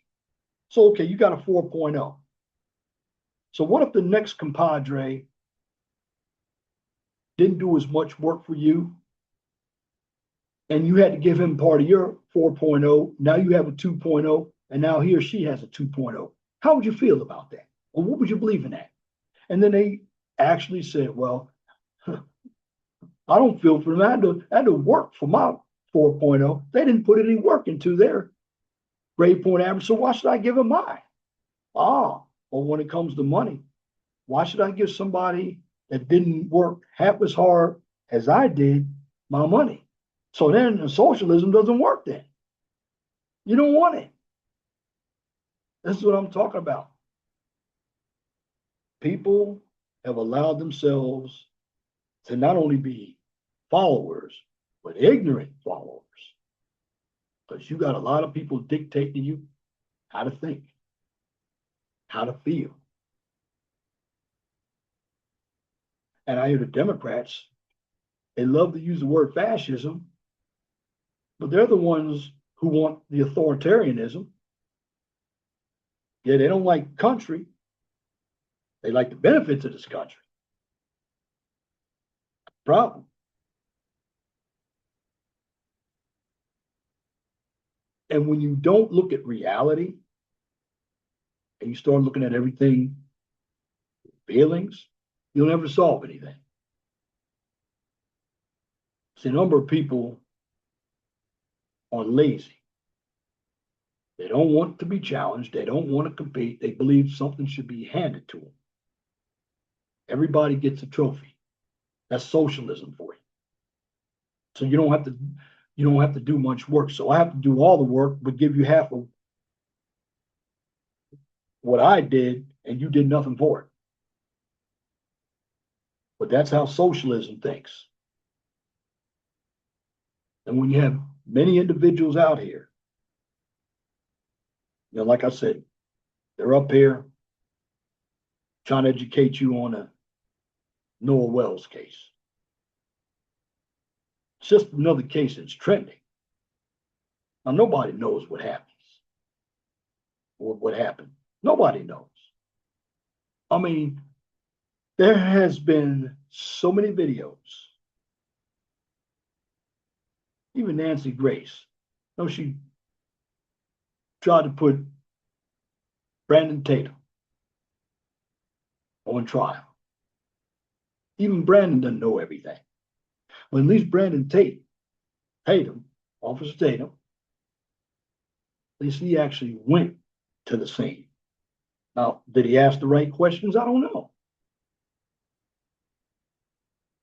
So, okay, you got a 4.0. So what if the next compadre didn't do as much work for you and you had to give him part of your 4.0? Now you have a 2.0 and now he or she has a 2.0. How would you feel about that? Or what would you believe in that? And then they actually said, well, I don't feel for them. I had to work for my 4.0. They didn't put any work into their grade point average, so why should I give them mine? Well, when it comes to money, why should I give somebody that didn't work half as hard as I did my money? So then socialism doesn't work then. You don't want it. This is what I'm talking about. People have allowed themselves to not only be followers, but ignorant followers. Because you got a lot of people dictating to you how to think, how to feel. And I hear the Democrats, they love to use the word fascism, but they're the ones who want the authoritarianism. Yeah, they don't like country. They like the benefits of this country. Problem. And when you don't look at reality and you start looking at everything, feelings, you'll never solve anything. See, a number of people are lazy. They don't want to be challenged. They don't want to compete. They believe something should be handed to them. Everybody gets a trophy. That's socialism for you. So you don't have to do much work. So I have to do all the work, but give you half of what I did, and you did nothing for it. But that's how socialism thinks. And when you have many individuals out here, like I said, they're up here trying to educate you on a Noah Wells case. It's just another case that's trending. Now, nobody knows what happens or what happened. Nobody knows. I mean, there has been so many videos. Even Nancy Grace, she tried to put Brandon Tatum on trial. Even Brandon doesn't know everything. But at least Brandon Tatum, Officer Tatum, at least he actually went to the scene. Now, did he ask the right questions? I don't know.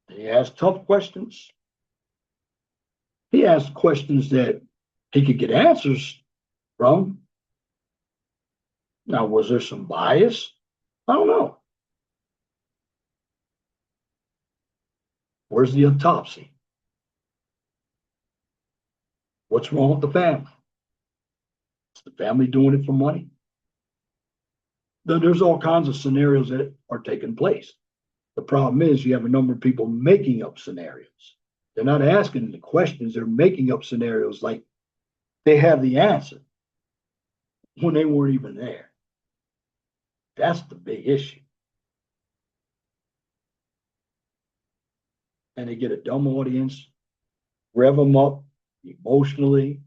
Did he ask tough questions? He asked questions that he could get answers from. Now, was there some bias? I don't know. Where's the autopsy? What's wrong with the family? the family doing it for money? There's all kinds of scenarios that are taking place. The problem is you have a number of people making up scenarios. They're not asking the questions, they're making up scenarios like they have the answer when they weren't even there. That's the big issue. And they get a dumb audience, rev them up emotionally,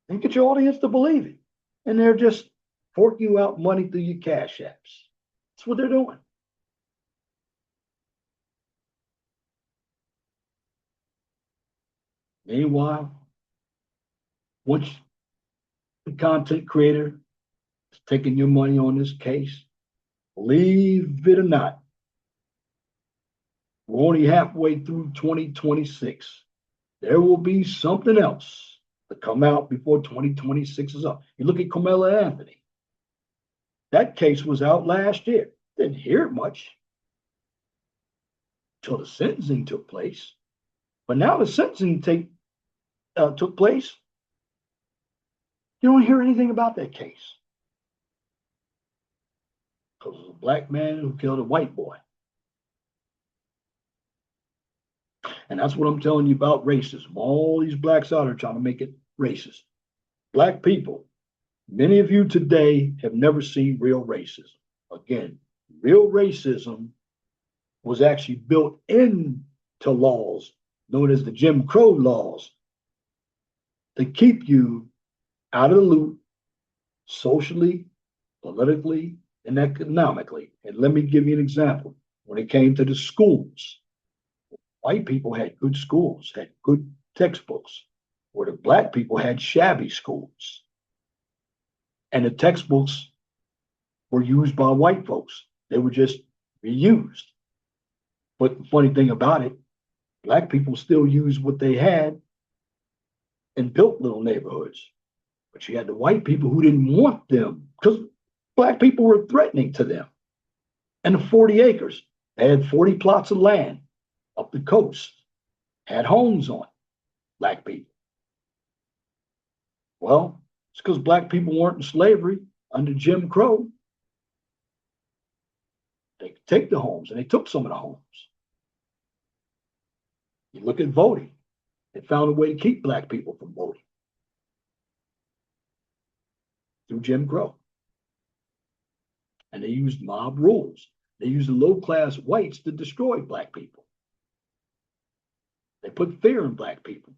and get your audience to believe it. And they're just forking you out money through your cash apps. That's what they're doing. Meanwhile, once the content creator is taking your money on this case, believe it or not, we're only halfway through 2026. There will be something else to come out before 2026 is up. You look at Carmela Anthony. That case was out last year. Didn't hear it much until the sentencing took place. But now the sentencing took place. You don't hear anything about that case. Because it was a black man who killed a white boy. And that's what I'm telling you about racism. All these blacks out there trying to make it racist. Black people, many of you today have never seen real racism. Again, real racism was actually built into laws known as the Jim Crow laws to keep you out of the loop socially, politically, and economically. And let me give you an example. When it came to the schools, white people had good schools, had good textbooks, where the black people had shabby schools. And the textbooks were used by white folks. They were just reused. But the funny thing about it, black people still used what they had and built little neighborhoods. But you had the white people who didn't want them because black people were threatening to them. And the 40 acres, they had 40 plots of land up the coast, had homes on it, black people. Well, it's because black people weren't in slavery under Jim Crow. They could take the homes, and they took some of the homes. You look at voting, they found a way to keep black people from voting through Jim Crow. And they used mob rules. They used the low-class whites to destroy black people. They put fear in black people.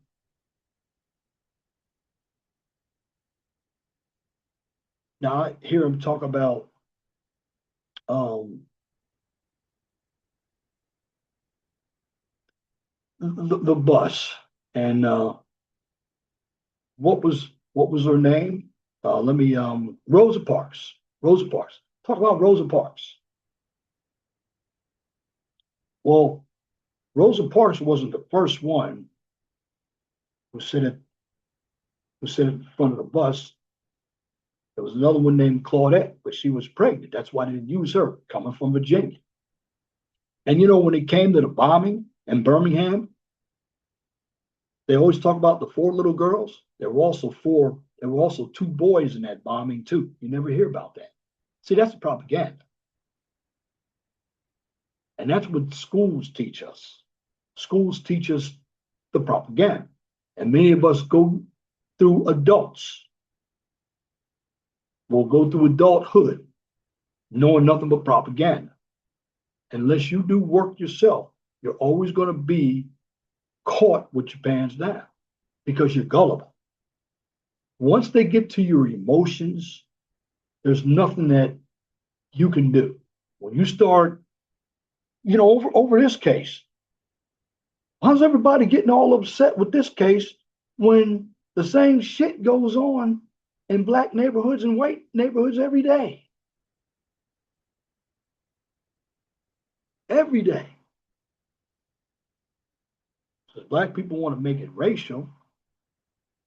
Now I hear him talk about the bus and what was her name? Let me Rosa Parks. Rosa Parks. Talk about Rosa Parks. Well, Rosa Parks wasn't the first one who sit in front of the bus. There was another one named Claudette, but she was pregnant. That's why they didn't use her, coming from Virginia. And you know, when it came to the bombing in Birmingham, they always talk about the 4 little girls. There were also 2 boys in that bombing too. You never hear about that. See, that's the propaganda. And that's what schools teach us. Schools teach us the propaganda. And many of us go through adults. We'll go through adulthood knowing nothing but propaganda. Unless you do work yourself, you're always going to be caught with your pants down because you're gullible. Once they get to your emotions, there's nothing that you can do. When you start, over this case, how's everybody getting all upset with this case when the same shit goes on in black neighborhoods and white neighborhoods every day? Every day. So black people want to make it racial.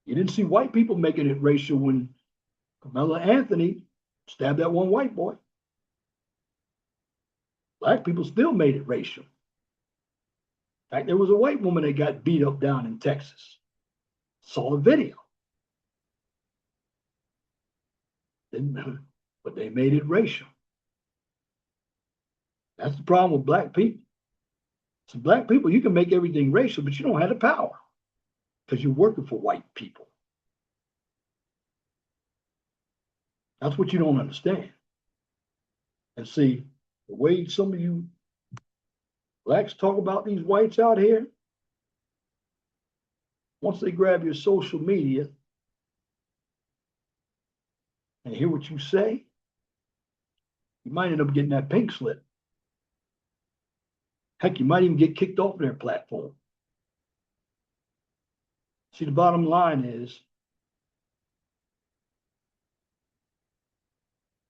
You didn't see white people making it racial when Carmela Anthony stabbed that one white boy. Black people still made it racial. In fact, there was a white woman that got beat up down in Texas. Saw the video. But they made it racial. That's the problem with black people. So black people, you can make everything racial, but you don't have the power because you're working for white people. That's what you don't understand. And see, the way some of you blacks talk about these whites out here, once they grab your social media and hear what you say, you might end up getting that pink slip. Heck, you might even get kicked off their platform. See, the bottom line is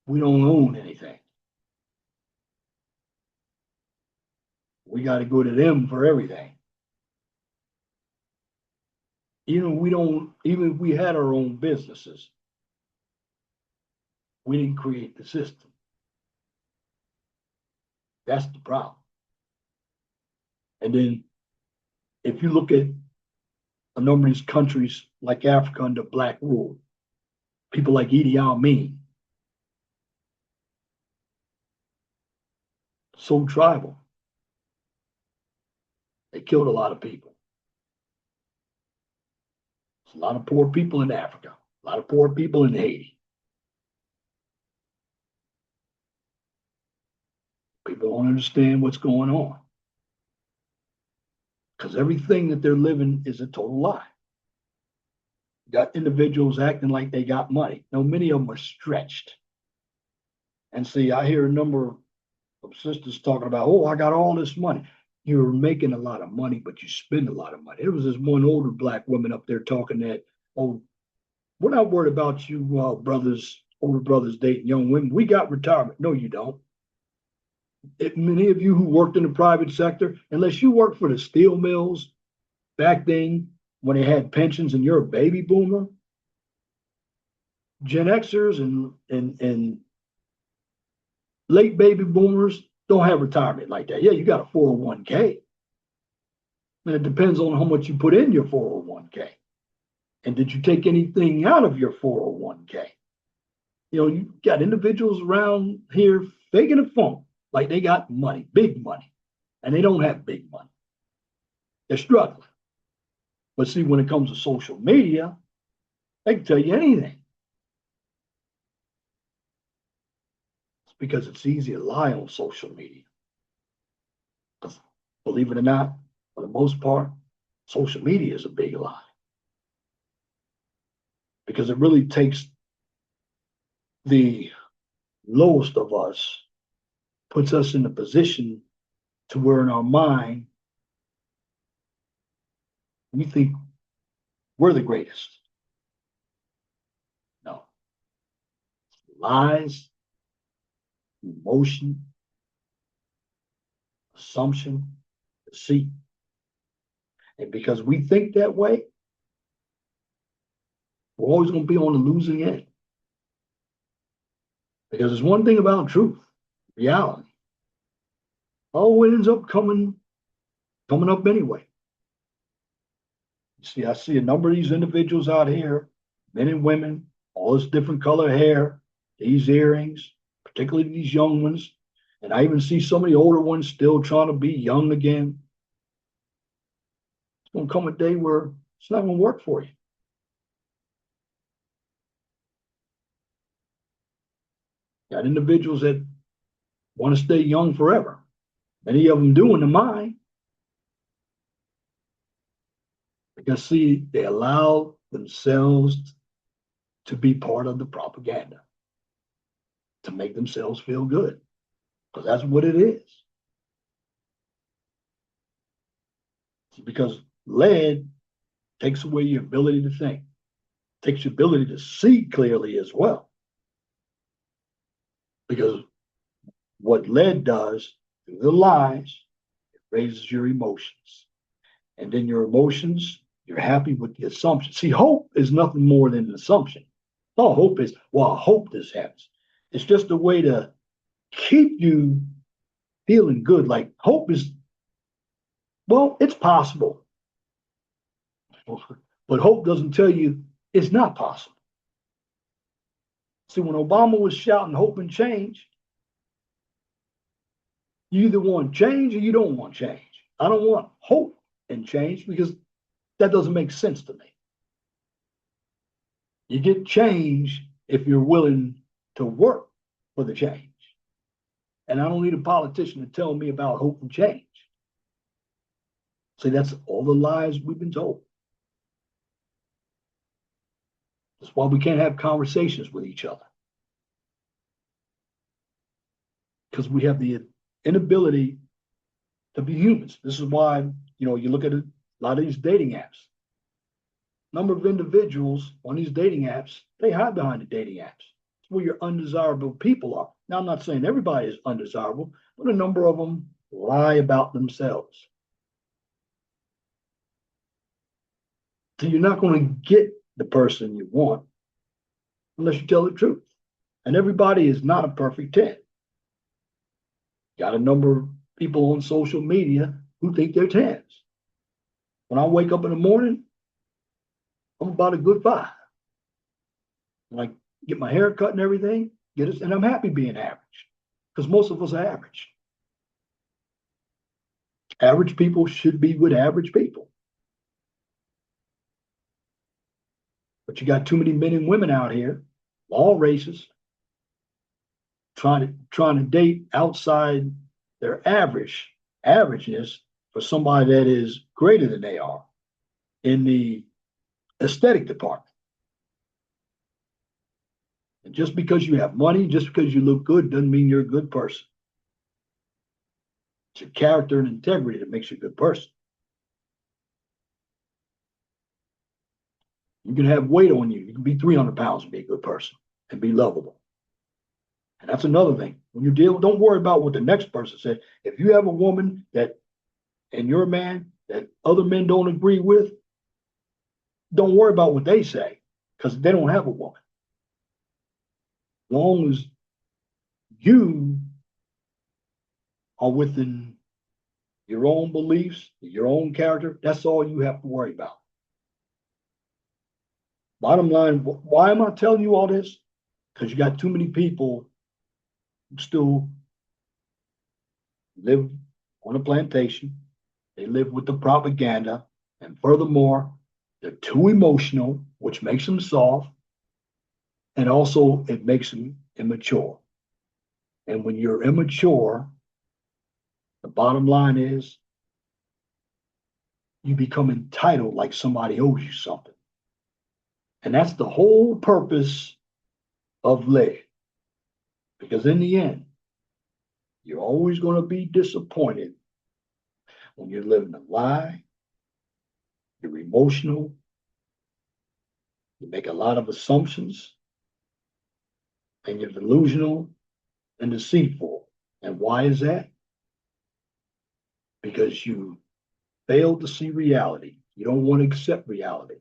we don't own anything. We got to go to them for everything. Even if we had our own businesses, we didn't create the system. That's the problem. And then if you look at a number of these countries like Africa under black rule, people like Idi Amin, so tribal. They killed a lot of people. There's a lot of poor people in Africa, a lot of poor people in Haiti. People don't understand what's going on because everything that they're living is a total lie. You got individuals acting like they got money. Now, many of them are stretched. And see, I hear a number of sisters talking about, oh, I got all this money. You're making a lot of money, but you spend a lot of money. There was this one older black woman up there talking that, oh, we're not worried about you brothers, older brothers dating young women. We got retirement. No, you don't. Many of you who worked in the private sector, unless you worked for the steel mills back then when they had pensions and you're a baby boomer, Gen Xers and late baby boomers don't have retirement like that. Yeah, you got a 401k. And it depends on how much you put in your 401k. And did you take anything out of your 401k? You know, you got individuals around here faking a phone like they got money, big money, and they don't have big money. They're struggling. But see, when it comes to social media, they can tell you anything. It's because it's easy to lie on social media. Because believe it or not, for the most part, social media is a big lie. Because it really takes the lowest of us, puts us in a position to where in our mind, we think we're the greatest. No. Lies, emotion, assumption, deceit. And because we think that way, we're always going to be on the losing end. Because there's one thing about truth, reality. Oh, it ends up coming up anyway. You see, I see a number of these individuals out here, men and women, all this different color hair, these earrings, particularly these young ones. And I even see some of the older ones still trying to be young again. It's going to come a day where it's not going to work for you. Got individuals that want to stay young forever. Many of them do in the mind. Because, see, they allow themselves to be part of the propaganda to make themselves feel good. Because that's what it is. It's because lead takes away your ability to think, takes your ability to see clearly as well. Because what lead does through the lies, it raises your emotions. And then your emotions, you're happy with the assumption. See, hope is nothing more than an assumption. All hope is, well, I hope this happens. It's just a way to keep you feeling good. Like hope is, well, it's possible. But hope doesn't tell you it's not possible. See, when Obama was shouting hope and change, you either want change or you don't want change. I don't want hope and change because that doesn't make sense to me. You get change if you're willing to work for the change. And I don't need a politician to tell me about hope and change. See, that's all the lies we've been told. That's why we can't have conversations with each other. Because we have the inability to be humans. This is why, you look at a lot of these dating apps. Number of individuals on these dating apps, they hide behind the dating apps. It's where your undesirable people are. Now, I'm not saying everybody is undesirable, but a number of them lie about themselves. So you're not going to get the person you want unless you tell the truth. And everybody is not a perfect 10. Got a number of people on social media who think they're 10s. When I wake up in the morning, I'm about a good 5. When I get my hair cut and everything, and I'm happy being average because most of us are average. Average people should be with average people. But you got too many men and women out here, all races, trying to date outside their averageness for somebody that is greater than they are in the aesthetic department. And just because you have money, just because you look good, doesn't mean you're a good person. It's your character and integrity that makes you a good person. You can have weight on you. You can be 300 pounds and be a good person and be lovable. And that's another thing. When you deal, don't worry about what the next person said. If you have a woman and you're a man that other men don't agree with, don't worry about what they say because they don't have a woman. As long as you are within your own beliefs, your own character, that's all you have to worry about. Bottom line, why am I telling you all this? Because you got too many people who still live on a plantation. They live with the propaganda. And furthermore, they're too emotional, which makes them soft. And also, it makes them immature. And when you're immature, the bottom line is you become entitled like somebody owes you something. And that's the whole purpose of living. Because in the end, you're always going to be disappointed when you're living a lie, you're emotional, you make a lot of assumptions, and you're delusional and deceitful. And why is that? Because you fail to see reality. You don't want to accept reality.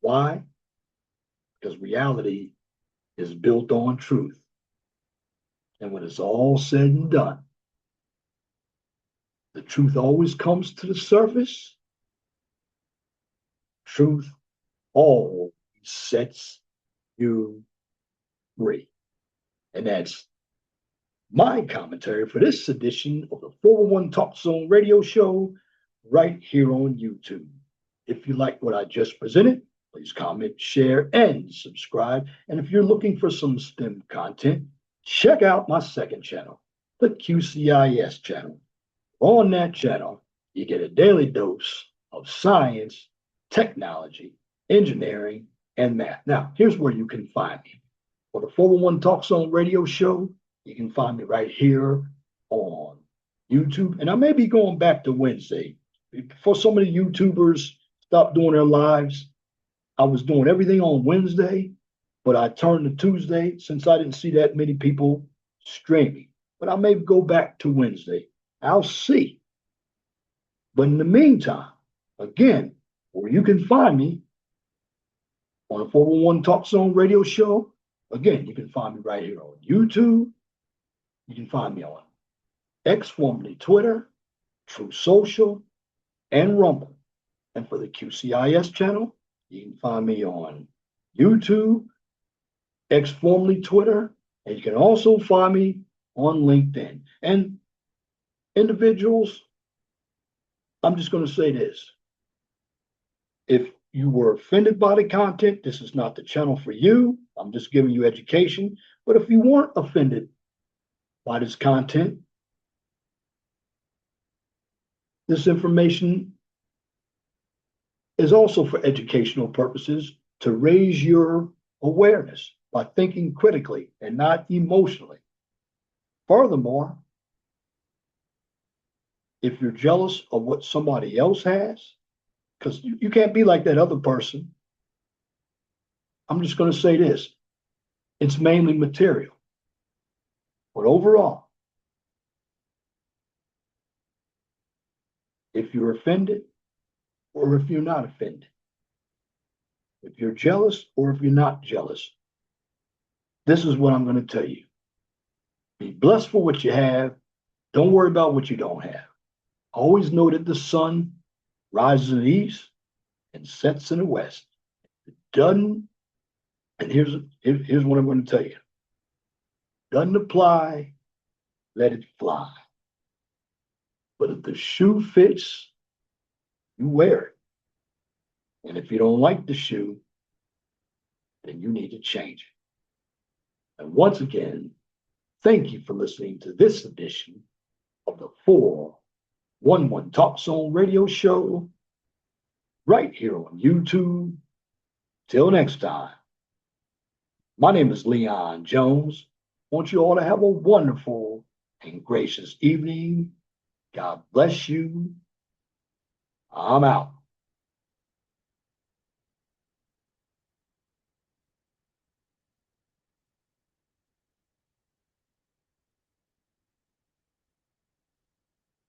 Why? Because reality is built on truth. And when it's all said and done, the truth always comes to the surface. Truth always sets you free. And that's my commentary for this edition of the 401 Talk Zone radio show right here on YouTube. If you like what I just presented, please comment, share, and subscribe. And if you're looking for some STEM content, check out my second channel, the QCIS channel. On that channel, you get a daily dose of science, technology, engineering, and math. Now, here's where you can find me. For the 401 Talk Zone radio show, you can find me right here on YouTube. And I may be going back to Wednesday. Before so many YouTubers stopped doing their lives, I was doing everything on Wednesday, but I turned to Tuesday since I didn't see that many people streaming. But I may go back to Wednesday. I'll see. But in the meantime, again, where you can find me on the 401 Talk Zone radio show, again, you can find me right here on YouTube. You can find me on X, formerly Twitter, True Social, and Rumble. And for the QCIS channel, you can find me on YouTube, X formerly Twitter, and you can also find me on LinkedIn. And individuals, I'm just going to say this. If you were offended by the content, this is not the channel for you. I'm just giving you education. But if you weren't offended by this content, this information is also for educational purposes to raise your awareness by thinking critically and not emotionally. Furthermore, if you're jealous of what somebody else has, because you can't be like that other person, I'm just going to say this. It's mainly material. But overall, if you're offended or if you're not offended, if you're jealous or if you're not jealous, this is what I'm going to tell you. Be blessed for what you have. Don't worry about what you don't have. Always know that the sun rises in the east and sets in the west. It doesn't, and here's what I'm going to tell you. Doesn't apply, let it fly. But if the shoe fits, you wear it. And if you don't like the shoe, then you need to change it. And once again, thank you for listening to this edition of the 411 Talk Zone Radio Show right here on YouTube. Till next time, my name is Leon Jones. I want you all to have a wonderful and gracious evening. God bless you. I'm out.